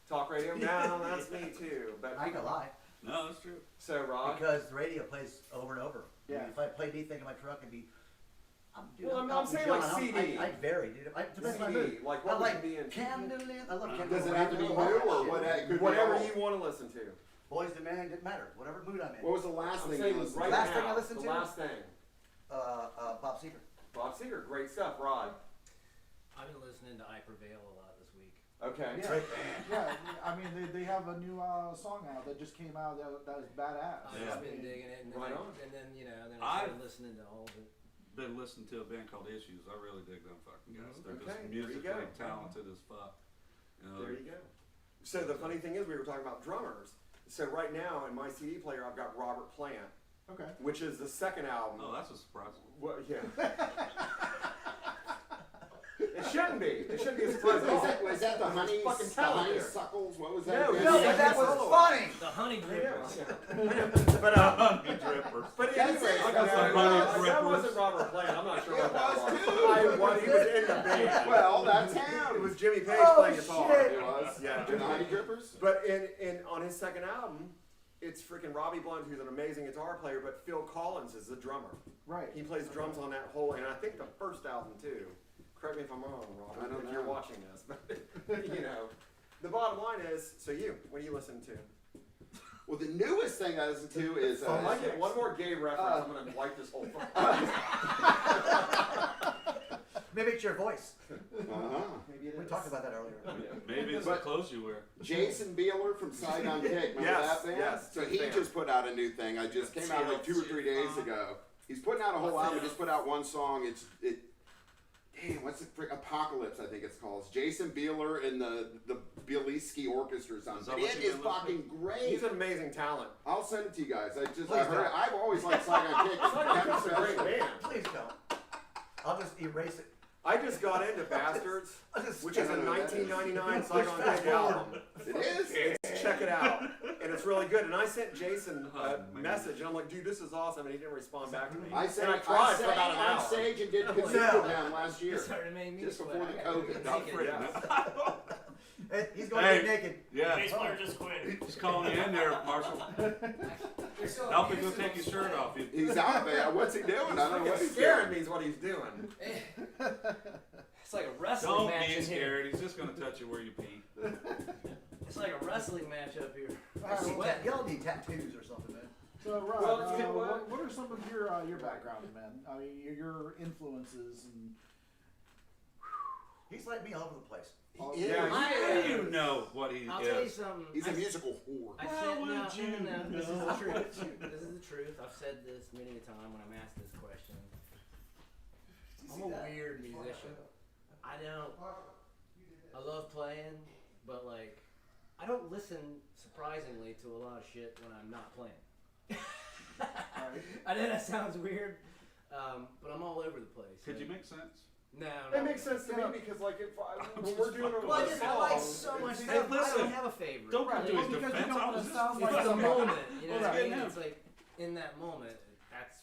Talk radio? No, that's me too. But I ain't gonna lie. No, that's true. so, Rod. Because the radio plays over and over. I mean, Yeah. if I played anything in my truck, it'd be. Well, I'm Elton saying John. like CD. I'd vary, dude. Depends on my CD, mood. like I what would like you be in? Candlelit. I love Candlelit. Does it have to be new or what? It could Whatever be you want to listen to. Boys to Men, didn't matter. Whatever mood I'm in. What was the last I'm thing saying you listened right to? Last now, thing I listened the to? last thing. Bob Seger. Bob Seger, great stuff. Rod. I've been listening to I Prevail a lot this week. Okay. Yeah, yeah. I mean, they have a new song out that just came out that is badass. I've Yeah. just been digging it, and then, Right on. and then then I started listening to all of it. Been listening to a band called Issues. I really dig them fucking guys. They're Okay, just there you musically go. talented as fuck. There you go. So the funny thing is, we were talking about drummers. So right now in my CD player, I've got Robert Plant, Okay. which is the second album. Oh, that's a surprise. Well, yeah. It shouldn't be. It shouldn't be a surprise at all. Was that the There's fucking the talent there. honeysuckles? What was that? No, again? no, but that was funny. The Honey Yeah, Drippers. yeah. But Drippers. but That's anyway, it. no, That's no, the no, Honey that Drippers. wasn't Robert Plant. I'm not sure It what that was was. too. What he was in the band. Well, that's It him. was Jimmy Page Oh, playing guitar. shit. It was. Yeah, The Honey Drippers. But in on his second album, it's freaking Robbie Blunt, who's an amazing guitar player, but Phil Collins is the drummer. Right. He plays drums on that whole, and I think the first album too. Correct me if I'm wrong, Rob, I don't if you're know. watching this. But, the bottom line is, so what do you listen to? Well, the newest thing I listen to is. If I get one more gay reference, I'm going to wipe this whole thing. Maybe it's your voice. Uh-huh. Maybe it is. We talked about that earlier. Maybe it's the clothes you wear. Jason Bieler from Saigon Kick. Remember Yes, that band? yes, So big he fan. just put out a new thing. I just came out like 2 or 3 days ago. He's putting out a whole album. He just put out one song. Damn, what's it? Apocalypse, I think it's called. It's Jason Bieler and the Bieliski Orchestra's on. Is that It what you've is been fucking great. He's an amazing talent. I'll send it to you guys. I Please heard it. don't. I've always liked Saigon Kick. Saigon Kick's a great band. Please don't. I'll just erase it. I just got into Bastards, I'll just which is a I don't know what that is. 1999 Saigon Kick album. It is? Check it out, and it's really good. And I sent Jason Oh, a man. message, and I'm like, dude, this is awesome, and he didn't respond back to me. I sang, and I tried for sang about an on hour. stage and did kazoo No. with them last year. It started making me Just sweat. before the I gotta COVID. go take it. Yeah. Hey, he's going Hey. to get naked. Yeah. Bass player just quit. Just calling you in there, Marshall. Help him go take his shirt off. He's out there. What's he doing? I don't know what It's he's scaring doing. me is what he's doing. It's like a wrestling Don't match be in here. scared. He's just going to touch you where you pee. It's like a wrestling match up here. Y'all need tattoos or something, man. So, Rob, Well, you know what? what are some of your background, man? I mean, your influences and. He's like me all over the place. He is. Yeah, How do you know what he I'll tell you is? something. He's a musical whore. I How said, would no, you no, this is know? the truth. This is the truth. I've said this many a time when I'm asked this question. I'm a weird musician. I love playing, but like, I don't listen, surprisingly, to a lot of shit when I'm not playing. I know that sounds weird, but I'm all over the place. Could like, you make sense? No, It makes sense to me because like when we're doing Well, I a just like song, so much Hey, stuff. I listen, don't have a favorite. Don't Right, come to well, his because you defense. don't I wanna was just sound It's like the somebody- moment, you know what I Right. mean? It's like in that moment, that's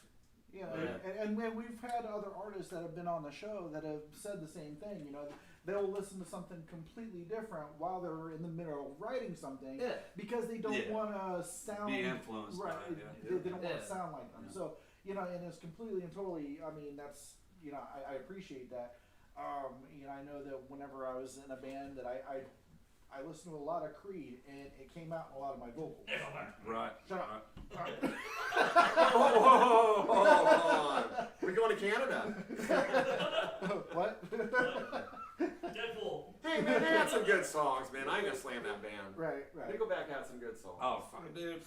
Yeah, Yeah. and we've had other artists that have been on the show that have said the same thing. You know, they'll listen to something completely different while they're in the middle of writing something yeah. because they don't Yeah. want to sound Be influenced by right. it, yeah. They don't want Yeah. to sound like them. Yeah. So you know, and it's completely and totally. I mean, that's I appreciate that. I know that whenever I was in a band that I listened to a lot of Creed and it came out in a lot of my vocals. Right. Shut up. right. Whoa, hold on. We going to Canada? What? Deadpool. Hey man, they had some good songs, man. I ain't gonna slam that band. Right, right. Nickelback had some good songs. Oh, fuck, dude.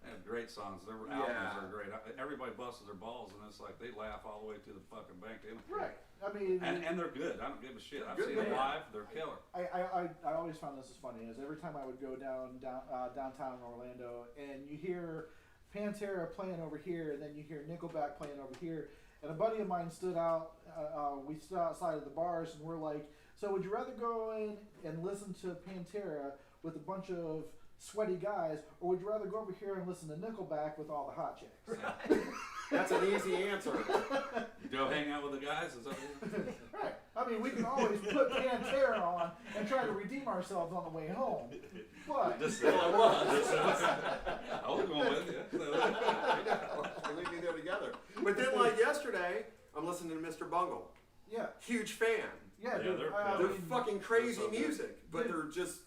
They have great songs. Their albums Yeah. are great. Everybody busts their balls, and it's like they laugh all the way to the fucking bank. They don't care. Right. I mean, And they're good. I don't give a shit. I've Good seen them band. live. They're killer. I always found this as funny is every time I would go downtown in Orlando and you hear Pantera playing over here and then you hear Nickelback playing over here and a buddy of mine stood out we stood outside of the bars and we're like, so would you rather go in and listen to Pantera with a bunch of sweaty guys or would you rather go over here and listen to Nickelback with all the hot chicks? That's an easy answer. You go hang out with the guys. Is that what Right. I mean, we can always put Pantera on and try to redeem ourselves on the way home. But this Well, it was. I was going with you. I know. We leave there together. But then, like yesterday, I'm listening to Mr. Bungle. yeah, Huge fan. yeah, Yeah, dude, they're I They're mean, fucking crazy they're so good. music, but Dude. they're just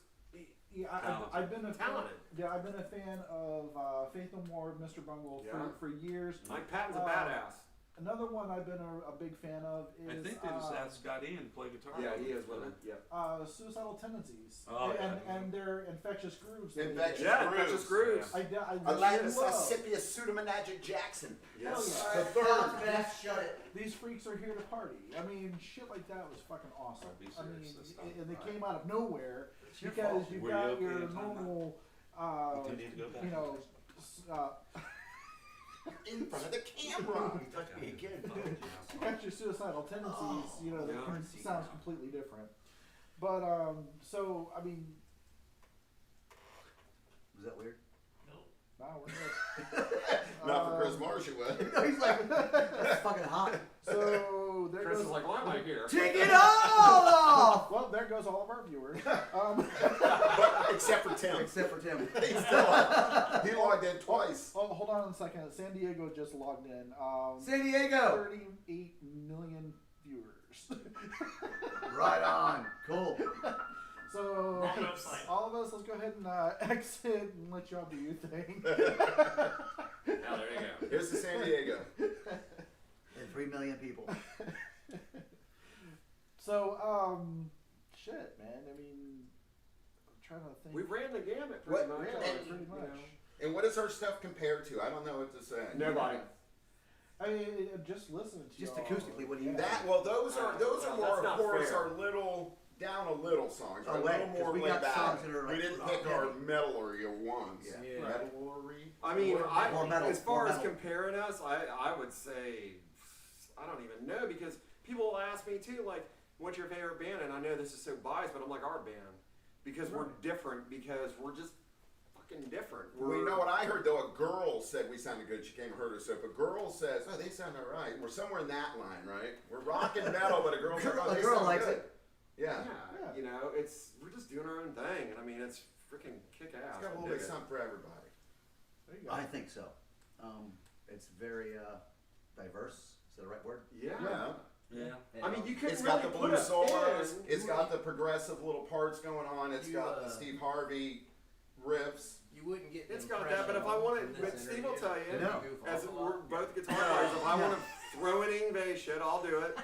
yeah, talented. I've been a fan, talented. yeah, I've been a fan of Faith No More, Mr. Bungle Yeah. for years. Mike Patton's a Uh, badass. Another one I've been a big fan of is I think they just asked Scott Ian to play guitar. Yeah, he is with it. Yep. Suicidal Tendencies Oh, and, yeah. and their Infectious Grooves. that they Infectious did. Yeah, Grooves. Infectious Grooves. I Atlantis love. Scipio Pseudomanagic Jackson. Yes. Hell yeah. The third. Best, shut it. These freaks are here to party. I mean, shit like that was fucking awesome. Be I serious mean, this time. and they came out of nowhere your because fault. you've Were you got okay your in time normal, You do need to go back. you know, In front of the camera. He touched me again. you got your suicidal tendencies, you know, that Yeah. sounds completely different. But so I mean, Was that weird? wow, we're good. Not for Chris Marsh, it was. No, he's like, that's fucking hot. So there Chris goes. is like, why am I here? Take it all off! Well, there goes all of our viewers. But except for Tim. Except for Tim. He's still on. He logged in twice. Oh, hold on a second. San Diego just logged in. San Diego! 38 million viewers. Right on. Cool. So, Wrong website. all of us, let's go ahead and exit and let y'all do your thing. Now there you go. Here's to San Diego. And 3 million people. So, shit, man. I mean, I'm trying to think. We ran the gamut pretty What? much. Yeah, And- pretty much. And what is our stuff compared to? I don't know what to say. Nobody. I mean, just listening to Just y'all. acoustically, what do you Yeah. That well, those are Well, more that's of not course fair. our little down a little songs, Oh, a wait, little 'cause more we laid got back. songs that are like we didn't rock pick our heavy. metalery ones. Yeah. Yeah. Metalery. I mean, More metal, as far more as metal. comparing us, I would say, I don't even know because people will ask me too, like, what's your favorite band? And I know this is so biased, but I'm like, our band. Because we're different, because we're just fucking different. Well, you know what I heard though? A girl said we sounded good. She came and heard us. So if a girl says, "Oh, they sound all right," we're somewhere in that line, right? We're rock and metal, but a girl's like, "Oh, A they girl sound likes good." it. Yeah. Yeah. You know, we're just doing our own thing, and I mean, it's freaking kick ass. It's got a little bit of something for everybody. There you go. I think so. It's very diverse. Is that the right word? Yeah. Yeah. Yeah. I mean, you couldn't It's really got the put blue a solos. pin. It's got the progressive little parts going on. It's You, got the Steve Harvey riffs. You wouldn't get. It's got that, but if I wanted, but Steve will tell you, No. as we're both guitar players, if I want to throw in Yngwie shit, I'll do it.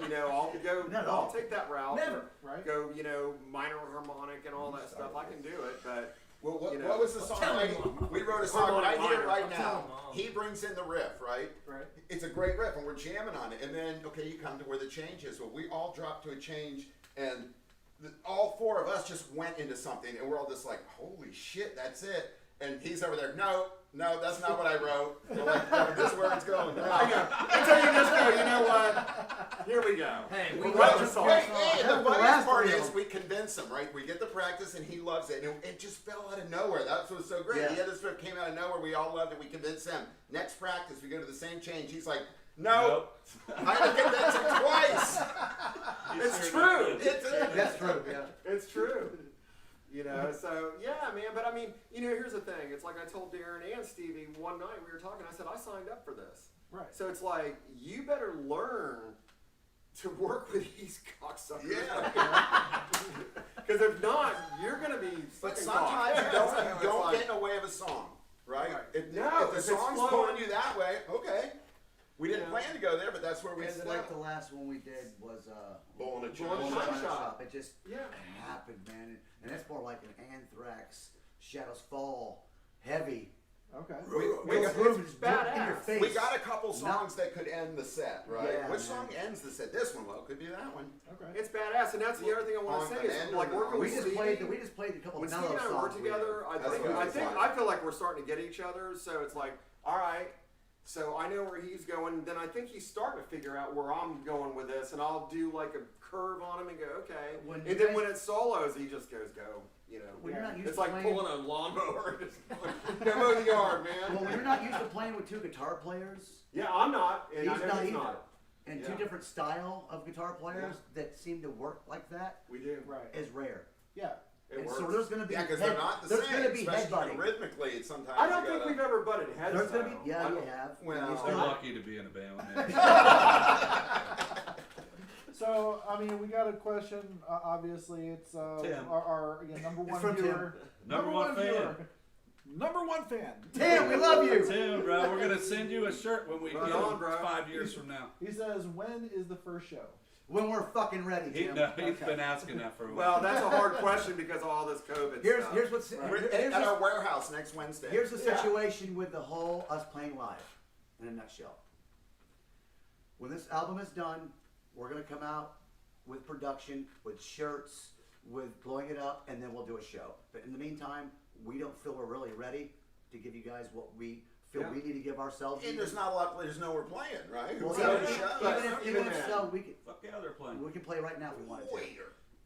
You know, I'll go. Not at I'll all. take that route. Never. Right? Go, you know, minor harmonic and all that stuff. I can do it, but Well, what, You know. what was the song? Tell Right, him. we wrote a song Harmonic right here, minor. right Tell now. him, Mom. He brings in the riff, right? Right. It's a great riff, and we're jamming on it. And then, okay, you come to where the change is. Well, we all drop to a change, and all four of us just went into something, and we're all just like, "Holy shit, that's it!" And he's over there, no, that's not what I wrote. We're like, "No, this is where it's going. No. I go. Until you just go. You know what? Here we go. Hey, We're we writing got a you. song. Hey, the That was the funniest last part three of is them. we convince him, right? We get the practice and he loves it. And it just fell out of nowhere. That's what was so great. Yeah. He had this riff came out of nowhere. We all loved it. We convinced him. Next practice, we go to the same change. He's like, no, I had to convince him twice. It's true. That's true. Yeah. It's true. You know, so yeah, man. But I mean, you know, here's the thing. It's like I told Darren and Stevie one night we were talking. I said I signed up for this. Right. So it's like you better learn to work with these cocksuckers. Yeah. Because if not, you're gonna be. But sucking sometimes cock. you don't, So you it's don't like- get in the way of a song, right? Right. No, if the if it's song's flowing- pulling you that way, okay. We didn't Yeah. plan to go there, but that's where we And ended like up. the last one we did was Bull in a Bull in a Bull in China a China Shop. It just Yeah. happened, man. And that's more like an Anthrax, Shadows Fall, heavy. Okay. We It's got- Groove it's is in your badass. face. We got a couple songs that could end the set, right? Yeah, Which man. song ends the set? This one, well, it could be that one. Okay. It's badass, and that's the other thing I want On to say an is end like or working not? with We just Stevie. played a couple When of Stevie mellow and I work songs. together, That's what it's like. I feel like we're starting to get each other. So it's like, all right, so I know where he's going. Then I think he's starting to figure out where I'm going with this, and I'll do like a curve on him and go, okay. When And you then guys- when it solos, he just goes, go. You know, When you're not used it's to like playing, pulling a lawnmower. Just go mow the yard, man. well, when you're not used to playing with two guitar players, Yeah, I'm not, and I he's know not he's either. not. And Yeah. two different style of guitar players that seem to work like that We do. Right. is rare. Yeah. It And works. so there's going to be Yeah, because they're not the there's same. going to be especially headbutting. rhythmically. It's sometimes I don't you think gotta- we've ever butted heads. There's going to though. be, yeah, I you don't- have. Well, And you They're still- lucky to be in a band with me. So, I mean, we got a question. Obviously, it's Tim. our number one from Tim. viewer. Number one fan. viewer. Number one fan. Tim, we love you. Tim, bro, we're gonna send you a shirt when we Right get on, him bro. 5 years from now. He says, when is the first show? When we're fucking ready, He, Tim. no, he's Okay. been asking that for a Well, while. that's a hard question because of all this COVID stuff. Here's what's We're here's at the- our warehouse next Wednesday. Here's the Yeah. situation with the whole us playing live in a nutshell. When this album is done, we're gonna come out with production, with shirts, with blowing it up, and then we'll do a show. But in the meantime, we don't feel we're really ready to give you guys what we feel Yeah. we need to give ourselves. And there's not a lot of players know we're playing, right? Well, Who's even, got a even, show? even if then. so, we can, Fuck yeah, they're playing. we can play right now if we wanted to. Where?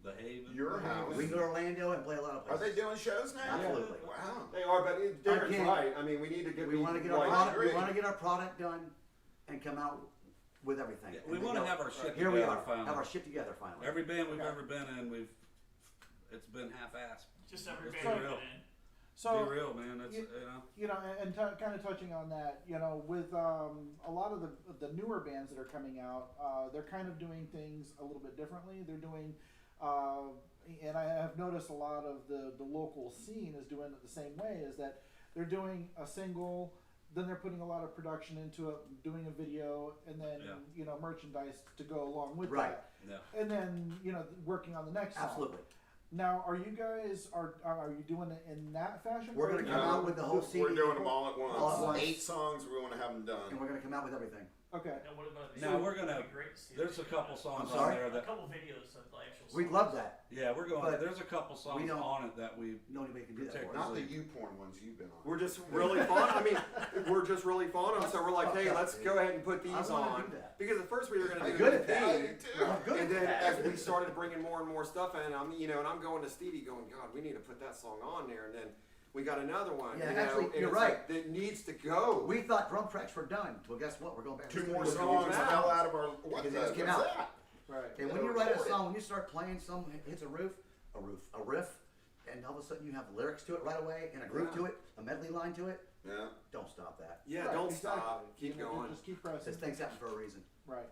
The Haven. Your house. We can go to Orlando and play a lot of Are places. they doing shows now? Absolutely. Wow. They are, but Darren's Again, right. I mean, we need to get. We want to get our like, product. We agree. want to get our product done, and come out with everything. Yeah, And we then want to go, have our shit Here we together are. finally. Have our shit together finally. Every band we've Okay. ever been in, it's been half-assed. Just every Let's band be we've real. been in. So, Be real, man. That's you know, and kind of touching on that, you know, with a lot of the newer bands that are coming out, they're kind of doing things a little bit differently. They're doing, and I have noticed a lot of the local scene is doing it the same way. Is that they're doing a single, then they're putting a lot of production into it, doing a video, and then Yeah. you know merchandise to go along with Right. that, Yeah. and then you know working on the next song. Absolutely. Now, are you guys are you doing it in that fashion? We're or gonna are you come doing- out with the whole CD. We're doing them all at once. All at once. 8 songs. We want to have them And done. we're gonna come out with everything. Okay. And what about the Now we're gonna. It'd be great to see There's a that. couple songs I'm on sorry? there A that. couple videos of the actual songs. We'd love that. Yeah, we're going. But There's a couple songs don't- on it that we. No anybody can do that for us. Not the you porn ones you've been on. We're just really fond. I mean, we're just really fond of them. So we're like, hey, let's go ahead and put these I wanna on. do that. Because at first we were going to I'm do good the at that. I theme, do too. I'm good and at then that. as we started bringing more and more stuff in, and I'm going to Stevie, going, God, we need to put that song on there. And then we got another one. Yeah, you know, actually, and you're it's right. like, that needs to go. We thought drum tracks were done. Well, guess what? We're going back. to 2 the more studio. songs now. fell out of our. What Because the? it just came What's out. that? Right. And Yeah, when you they're write a recorded. song, when you start playing, someone hits a riff, and all of a sudden you have lyrics to it right away, and a groove to it, a medley line to it. Yeah. Don't stop that. Yeah, Right, don't exactly. stop. Keep You know, going. Just keep pressing. Because things happen for a reason. Right.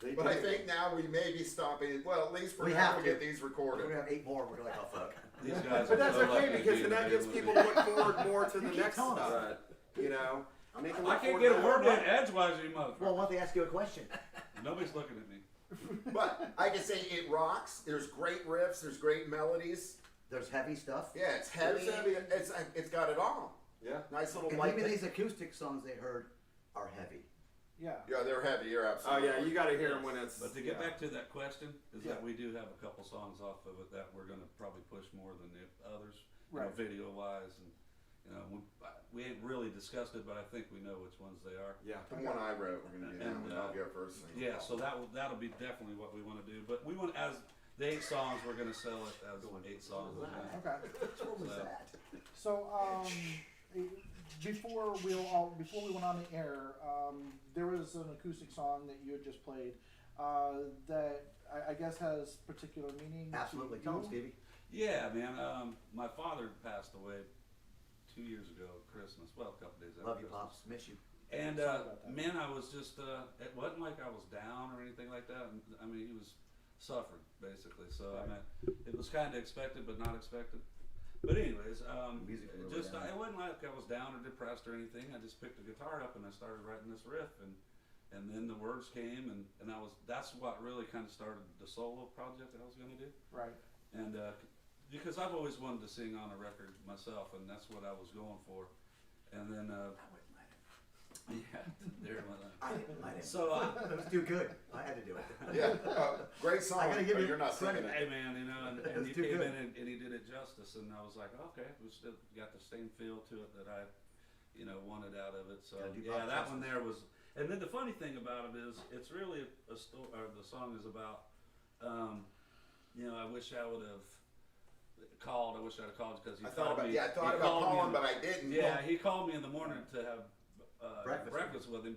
They But do. I think now we may be stopping. Well, at least for We now have to to. get these We're recorded. gonna have 8 more. We're like, oh fuck. These guys But are that's so okay lucky because to then be that here gives with people me. to look forward more to the keep next telling us. stuff. Right. You know, and they can I look can't forward get to a that. word in edgewise, you Well, motherfucker. why don't they ask you a question? Nobody's looking at me. But I can say it rocks. There's great riffs. There's great melodies. There's heavy stuff. Yeah, it's heavy. It's got it all. Yeah. Nice little And light. even these acoustic songs they heard are heavy. Yeah. Yeah, they're heavy. You're Oh absolutely. yeah, you got to hear them when it's. But to get yeah. back to that question, is Yeah. that we do have a couple songs off of it that we're going to probably push more than the others, you know, Right. video wise, and you know, we ain't really discussed it, but I think we know which ones they are. Yeah. The one I wrote, we're gonna do that And, one. I'll go first. Yeah, so that'll be definitely what we want to do. But we want as the 8 songs, we're going to sell it as 8 songs. Okay. What was So- that? So before we went on the air, there was an acoustic song that you had just played that I guess has particular meaning. Absolutely. To Tell them, you. Stevie. Yeah, man. My father passed away 2 years ago, Christmas. Well, a couple days after Love you, Christmas. pops. Miss you. And Sorry about that. man, I was just it wasn't like I was down or anything like that. I mean, he was suffering basically. So I mean, it was kind of expected, but not expected. But anyways, Music it really just down. it wasn't like I was down or depressed or anything. I just picked the guitar up and I started writing this riff, and then the words came, and that's what really kind of started the solo project that I was going to do. Right. And because I've always wanted to sing on a record myself, and that's what I was going for. And then I wouldn't mind it. yeah, there went I didn't mind it. So It was too good. I had to do it. Yeah, great song. I gotta give but you you're not credit. singing hey it. man, you know, and It's he too came good. in and he did it justice, and I was like, okay, we still got the same feel to it that I, wanted out of it. So Gotta do yeah, proper that one justice. there was. And then the funny thing about it is, it's really a story. Or the song is about, I wish I would have called. I wish I'd have called because he I thought called about me. I thought he about called me calling, in- but I didn't. Yeah, he called me in the morning to have Breakfast. with him,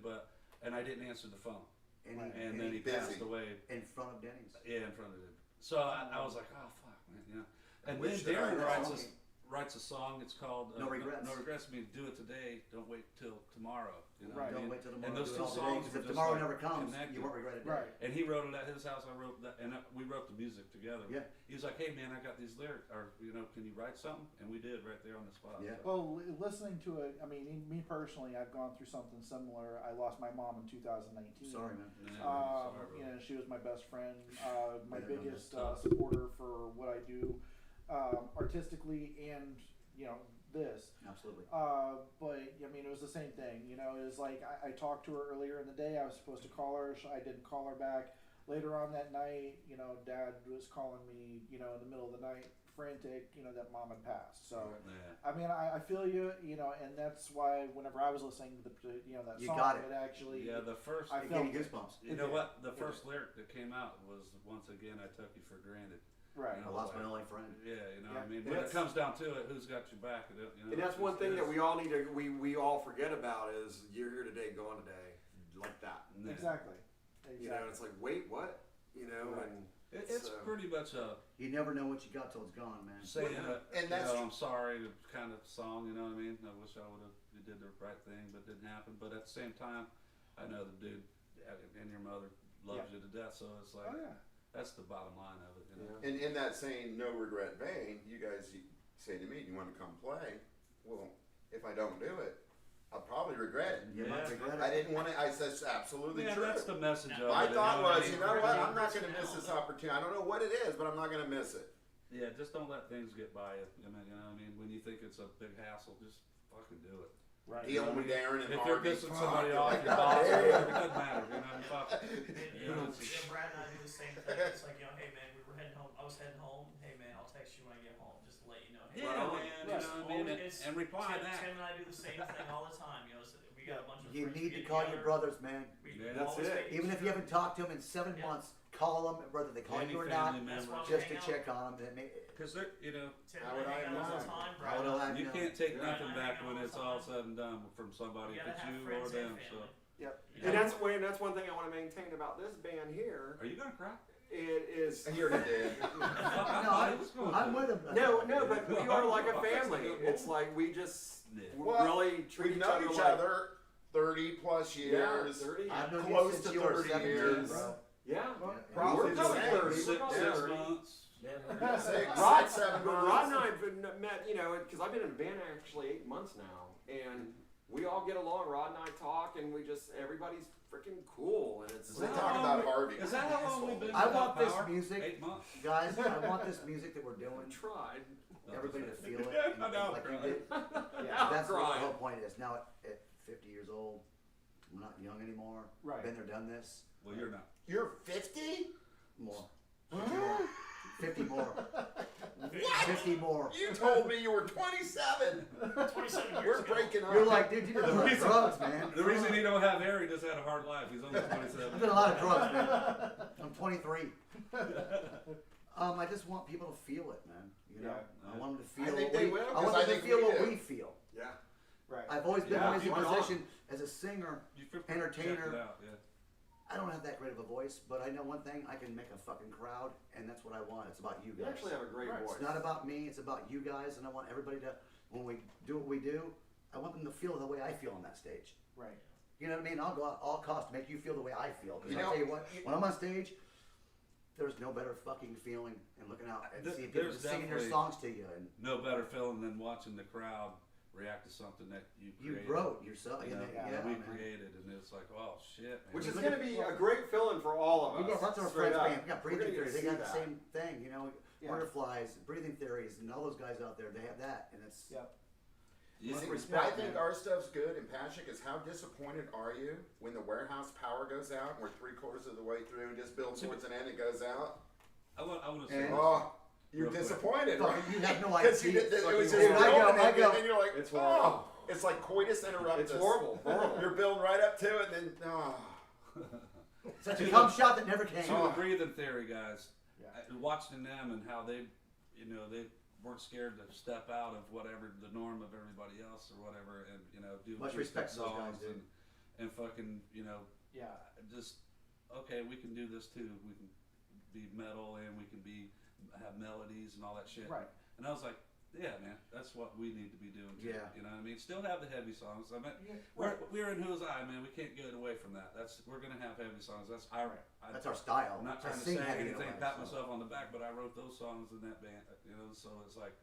and I didn't answer the phone. And then he busy. passed away. in front of Denny's. Yeah, in front of him. So I was like, oh fuck, man, And then wish that I Darren had writes a song. It's called No Regrets. No regrets. Means do it today. Don't wait till tomorrow. You know Right. what I Don't mean? wait till tomorrow. And those do it two all today, songs 'cause were if just tomorrow like never comes, connected. you won't regret it. Right. And he wrote it at his house. I wrote that, and we wrote the music together. Yeah. He was like, hey man, I got these lyrics. Or can you write something? And we did right there on the spot. Yeah. So- Well, listening to it, I mean, me personally, I've gone through something similar. I lost my mom in 2019. Sorry, man. Yeah, sorry, bro. She was my best friend, my Yeah, no, biggest that's tough. supporter for what I do, artistically and this. Absolutely. But I mean, it was the same thing. It was like I talked to her earlier in the day. I was supposed to call her. I didn't call her back. Later on that night, Dad was calling me, in the middle of the night, frantic, that Mom had passed. So. Yeah. I mean, I feel you, and that's why whenever I was listening to that You song, got it. actually, Yeah, the first. I It felt gave you it. goosebumps. You know what? The first lyric that came out was once again, I took you for granted. right. I lost my only friend. Yeah, Yeah. I mean, And when it that's- comes down to it, who's got your back? And that's one thing that we all need to we all forget about is you're here today, gone today, like that. Exactly. You know, it's like wait, what? Right. And It's pretty much a You never know what you got till it's gone, man. saying, And that's I'm sorry kind of song. You know what I mean? I wish I would have you did the right thing, but it didn't happen. But at the same time, I know the dude and your mother loves you to death, so it's like Oh yeah. that's the bottom line of it. You know? And in that same no regret vein, you guys say to me, "Do you want to come play?" Well, if I don't do it, I'll probably regret it. You might Yeah. regret it. I didn't want to. I said, "It's absolutely Yeah, true." that's the message of My it. thought what I was, mean? you know what? I'm not going to miss this opportunity. I don't know what it is, but I'm not going to miss it. Yeah, just don't let things get by you. You know what I mean? When you think it's a big hassle, just fucking do it. Right. Dealing with Darren and If you're Harvey. pissing somebody fuck, off, like, your boss, or whatever, it doesn't matter. You know, fuck. Brad and I do the same thing. It's like, hey man, we were heading home. I was heading home. Hey man, I'll text you when I get home, just to let you know. Hey, Yeah, man, man, you know what I mean? And reply Tim, back. Tim and I do the same thing all the time. So we got a bunch of You friends need get to call your together. brothers, man. We Yeah, that's always it. make Even if you sure- haven't talked to them in 7 Yeah. months, call them, whether they call Any you or family not, That's why member. we just to hang out. check on them. Because they're, Tim How and would I I hang out all the know? time, How would Brad. I you know? can't take Yeah. nothing Yeah. back when Yeah. it's all said and done from somebody You if gotta it's have you or friends them. and So, family. Yep. And that's one thing I want to maintain about this band here. are you gonna cry? It is And you're the dad. I'm with them. no, but we are like a family. It's like we just Well, really treat We've each known each like, other 30 plus Yeah, years. 30. I've known Close you since to you were 30 17, years. bro. Yeah, Well, probably we're probably the 30. same. We're probably 6 30. months. Yeah, Six, Rod, 7 but months. Rod and I have met, you know, because I've been in a band actually 8 months now, and we all get along. Rod and I talk, and everybody's freaking cool, and it's. They talk about Harvey. Is that how long we've been I without want this power? music. 8 months. Guys, I want this music that we're I doing. tried. Everybody to feel it, Yeah, and I know, like you right. did. Yeah, That's what the crying. whole point is. Now, at 50 years old, I'm not young anymore. Right. Been there, done this. Well, you're not. You're 50? More. 50 more. 50 more. You told me you were 27. 27 years We're ago. breaking up. You're like, dude, you did a lot of drugs, man. The reason he don't have hair, he just had a hard life. He's only I 27. did a lot of drugs, man. I'm 23. I just want people to feel it, man. You know, Yeah. I want them to I feel think what they we. will, I 'cause want I them to think feel we what do. we feel. Yeah. Right. I've always been Yeah, in a keep it position as a singer. You feel Entertainer. check it out, yeah. I don't have that great of a voice, but I know one thing: I can make a fucking crowd, and that's what I want. It's about you You guys. actually have a great Right. voice. It's not about me. It's about you guys, and I want everybody to. When we do what we do, I want them to feel the way I feel on that stage. Right. You know what I mean? I'll go at all costs to make you feel the way I feel. Because You I know, tell you what, when I'm on stage, there's no better fucking feeling than looking out and seeing people There's singing your definitely- songs to you, and No better feeling than watching the crowd react to something that you you created. wrote yourself. You You know, know, yeah, that we man. created, and it's like, oh shit, man. Which is Look going to at- be a great feeling for all of us. We got lots of our straight friends, up. man. We got We're breathing gonna get theory. to They see got the that. same thing, you know. Yeah. Butterflies, breathing theories, and all those guys out there, they have that, and it's. Yep. Yeah. Lots of I respect, think man. our stuff's good, and Patrick is how disappointed are you when the warehouse power goes out and we're 3/4 of the way through and just build towards an end and goes out? I want to say, And- this. Oh, you're Real quick. disappointed, Fucking, right? you have no Because idea. it was Fucking just horrible. building I it, go- and you're like, It's oh, horrible. it's like coitus interruptus. It's horrible. Horrible. You're building right up to it, and then oh. Such a cum shot that never came. to the breathing theory guys, Yeah. watching them and how they, they weren't scared to step out of whatever the norm of everybody else or whatever, and do Much acoustic respect to those guys, songs dude. and fucking Yeah. just okay, we can do this too. We can be metal and we can have melodies and all that shit. Right. And I was like, yeah, man, that's what we need to be doing too. Yeah. You know what I mean? Still have the heavy songs. I mean, Yeah, we're in Who's I, man. We can't get away from that. We're gonna have heavy songs. That's That's our style. I'm not I trying to sing say heavy anything, anyway, pat so. myself on the back, but I wrote those songs in that band, so it's like,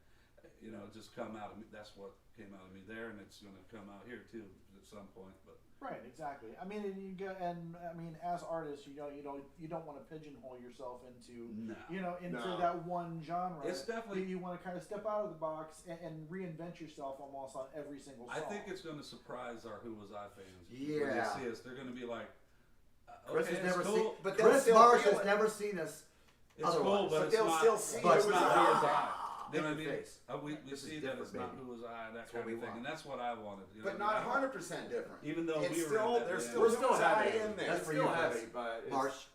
it just come out of me. That's what came out of me there, and it's going to come out here too at some point. But Right, exactly. I mean, as artists, you don't want to pigeonhole yourself into, no, into No. that one genre. It's definitely- you want to kind of step out of the box and reinvent yourself almost on every single song. I think it's going to surprise our Who Was I fans. When Yeah. they see us, they're going to be like, Chris okay, has it's never cool. seen. but they'll Chris still Marsh feel has it. never seen us. It's cool, otherwise. but But it's they'll not. still see But it it's was not I. Who Was I. You know what I mean? Face. We This is see that it's different, not baby. Who Was I, that That's kind what of we thing, want. and that's what I wanted. But not 100% different. Even though It's we were still in that there's band. still We're still Who's I heavy. in there. That's It's for still you guys. heavy, but it's, Marsh.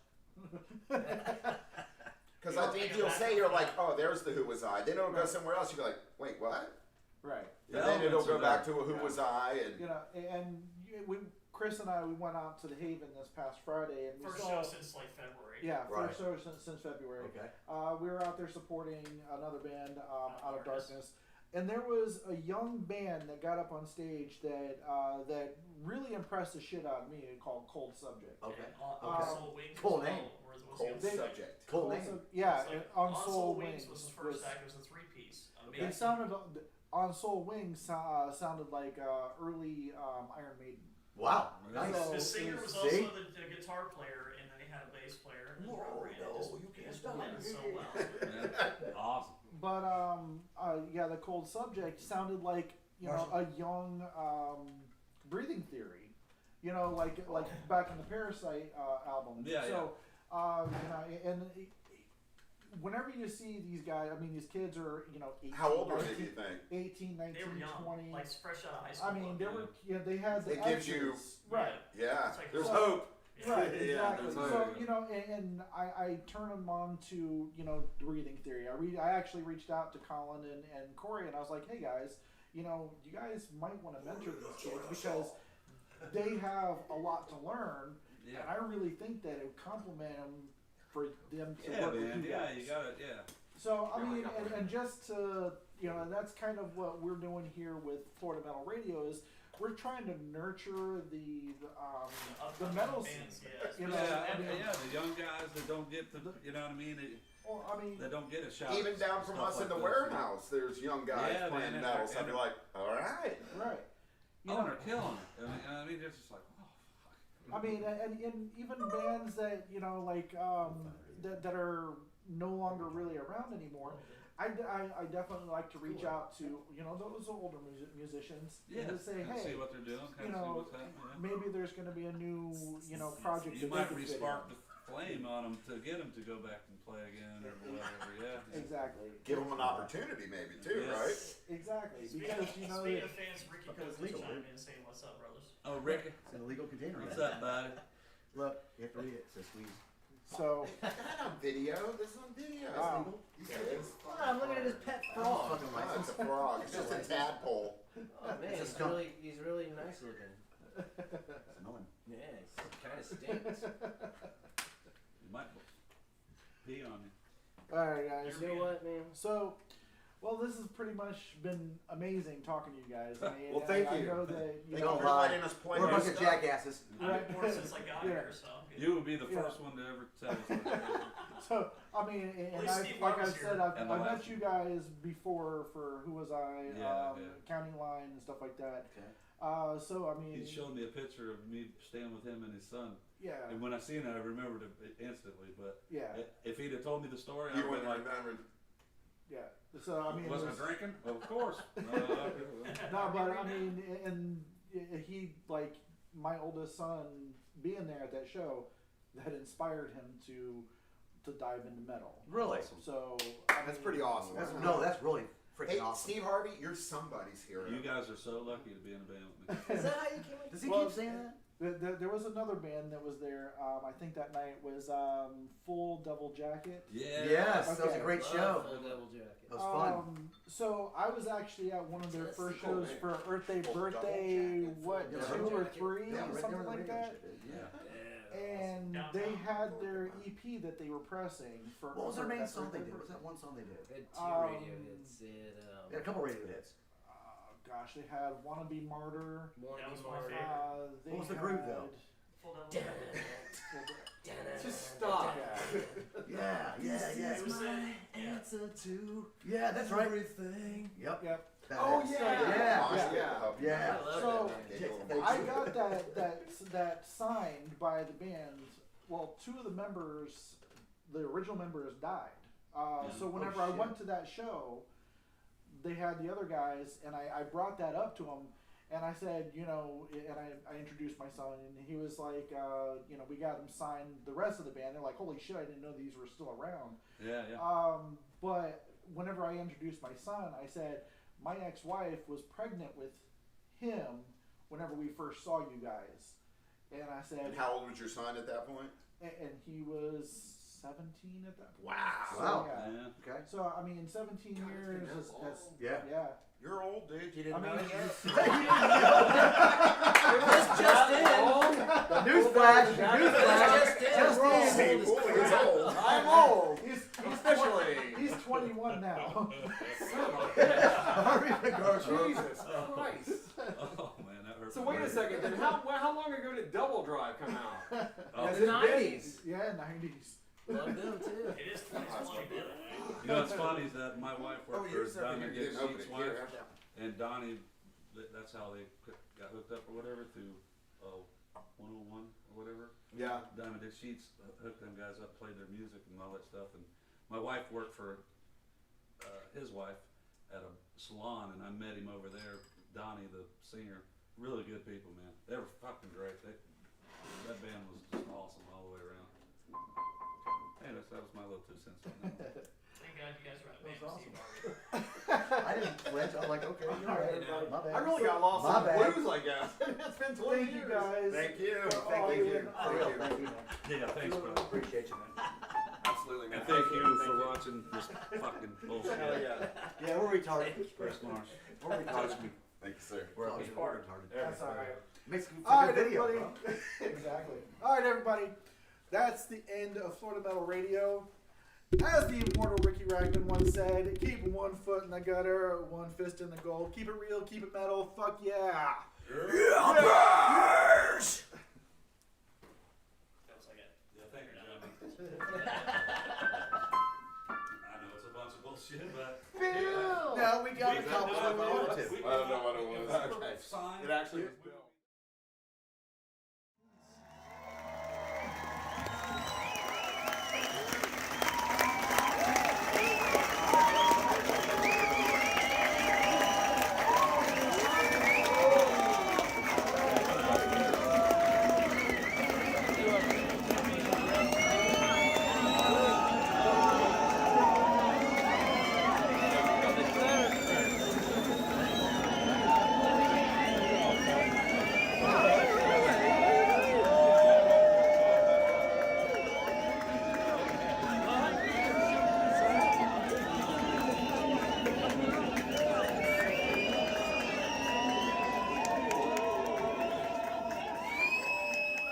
Because I think you'll say you're like, oh, there's the Who Was I. Then it'll go somewhere else. You'll be like, wait, what? right. The And then it'll elements go are back to there. a Who Yeah. Was I, and Chris and I, we went out to the Haven this past Friday, and we First saw. show since like February. Yeah, Right. first show since February. Okay. We were out there supporting another band, Out of Darkness. Darkness, and there was a young band that got up on stage that really impressed the shit out of me. Called Cold Subject. Okay. And Okay. Soul Wings. Cool as well, name. was cold the other subject. Cool Cold name. yeah, It's like, and On Soul Wings was the first act. It was a 3-piece. It sounded On Soul Wings sounded like early Iron Maiden. Wow. Really? Nice. So- The singer was See? also the guitar player, and then he had a bass player. And the drummer, and it just, you can't it just stop. blended so well. Yeah. Awesome. But yeah, the Cold Subject sounded like a young Breathing Theory, like back in the Parasite album. Yeah, so and whenever you see these guys, I mean, these kids are 18, How old were they, 19, do you think? 18, 19, They were young, 20. like fresh out of high school. I mean, they yeah. were they had the It gives you- X's. Right. Yeah. It's like there's So- hope. Yeah. Right, Yeah, exactly. there's So hope. and I turn them on to Breathing Theory. I actually reached out to Colin and Corey, and I was like, hey guys, you guys might want to mentor these kids because they have a lot to learn, Yeah. and I really think that it would complement them for them to Yeah, work man. with you Yeah, guys. you got it. Yeah. So I Yeah, I mean, got that. and just to and that's kind of what we're doing here with Florida Metal Radio is we're trying to nurture the Upcoming metal bands, scene. yeah. You know, Yeah, I mean, the young guys don't get the, you know what I mean? Well, I mean, They don't get a shot. Even at down from stuff us like in the this. warehouse, there's young guys Yeah, playing man, metal. So I'd and- be like, all right. right. You Oh, know, and they're killing it. I mean, it's just like, oh, fuck. I mean, and even bands that you know, like that are no longer really around anymore. I definitely like to reach out to those older musicians and to say, and hey, see what they're doing, kind you of see know, what's happening. maybe there's going to be a new project. You that might they could fit in. re-spark the flame on them to get them to go back and play again or whatever. Yeah. Exactly. Give them an opportunity, maybe too, Yes. right? Exactly. Speaking Because speaking of fans, Ricky Because Coates legal, chime right? in saying, "What's up, brothers?" Oh, Ricky, It's an illegal container. what's up, buddy? Look, you have to read it. It says squeeze. so. That on video. This is on video. Wow. Yeah, it's Hold on, I'm looking at his pet frog. Fucking Oh, license. it's a frog. It's just a tadpole. Oh man, It's a he's skunk. really nice looking. Smelling. Yeah, he kind of stinks. You might pee on me. All right, guys. You know what, man? So, well, this has pretty much been amazing talking to you guys. I mean, Well, thank I you. know that Thank Don't you for lie. letting us play We're a your bunch of stuff. jackasses. I've Right. been bored since I got Yeah. here, so You would be the Yeah. first one to ever tell us what you're doing. So I mean, and least I, Steve like I Martin's said, here. I've, And the I met last you guys before for Who Was I, Yeah, yeah. County Line and stuff like that. Okay. So I mean, He showed me a picture of me staying with him and his son. yeah, And when I seen it, I remembered it instantly. But yeah, if he'd have told me the story, I You would wouldn't have been like, remember. yeah. So I mean, it wasn't was- I drinking? Of course. no, but I mean, and he like my oldest son being there at that show that inspired him to dive into metal. Really? So That's pretty awesome. That's, no, that's really freaking Hey, awesome. Steve Harvey, you're somebody's hero. You guys are so lucky to be in a band with me. Is that how you came in? Does he Well, keep saying that? There was another band that was there. I think that night was Full Devil Jacket. Yeah. Yes, that was a Okay. great show. Full Devil Jacket. That was fun. So I was actually at one of their That's first the cool shows name. for Earth Day Full birthday, Double what, Yeah, 2 or Jacket. 3, Yeah, right something there on the like radio that. shit, dude. Yeah. And Downtown. they had their EP that they were pressing for. What was their for main that song they birthday did? What was birthday. that one song they did? They had two Um, radio hits. It, They had a couple radio hits. Gosh, they had "Wanna Be Martyr." Wanna That Be was my Martyr. favorite. They What was the groove, though? Full Devil. Just stop. Yeah, It was in, Answer to. Yeah, that's right. Everything. Yep. Yep. Oh Badass. yeah. Mosh Yeah. pit up. Yeah. I love So, that band. Yeah, I got that signed by the band. Well, 2 of the members, the original members, died. So whenever I shit. went to that show, they had the other guys, and I brought that up to them, and I said, and I introduced my son, and he was like, we got them signed. The rest of the band, they're like, holy shit, I didn't know these were still around. Yeah. But whenever I introduced my son, I said my ex-wife was pregnant with him whenever we first saw you guys, and I said, And how old was your son at that point? and he was 17 at that point. Wow. So, Wow. yeah. Yeah. Okay. So I mean, 17 God, years that's is old. that's Yeah. yeah. You're old, dude. You I didn't mean, know that? This just in. Newsflash! This Newsflash! just in. Just We're all in. old as Boy, crap. he's old. I'm old. Officially. He's 21 now. Harvey McGarvey. Jesus Christ. Oh man, that hurt. So wait a second. Then how long ago did Double Drive come out? Oh, Has The it been- 90s. Yeah, 90s. Love them too. It is 2020, man. You know what's funny is that my wife worked for Donnie You didn't open Sheets' it wife, here. and Donnie, that's how they got hooked up or whatever through 101 or whatever. Yeah. Donnie Dick Sheets hooked them guys up, played their music and all that stuff. And my wife worked for his wife at a salon, and I met him over there. Donnie, the singer, really good people, man. They were fucking great. That band was just awesome all the way around. Anyways, that was my little 2 cents on that. Thank God you guys are out of band with Steve Harvey. I didn't flinch. I was like, okay, you're right. My bad. I really got lost My in the bad. blues, I guess. It's been 20 Thank years. you guys. Thank you. Thank Thank you. you. For real, thank you, man. Yeah, thanks, bro. Appreciate you, man. Absolutely, man. And thank you for watching this fucking bullshit. Hell yeah. Yeah, we're retarded. Chris Marsh. We're retarded. Thank you, sir. We're Which retarded. part? That's all right. Makes for All good right, video. everybody. Bro. Exactly. All right, everybody. That's the end of Florida Metal Radio. As the immortal Ricky Ragman once said, keep one foot in the gutter, one fist in the gold. Keep it real, keep it metal. Fuck yeah. That was like it. Yeah, thank you, John. I know it's a bunch of bullshit, but No, we got a couple if I wanted to. I don't know what it was. Okay. Sign. It actually was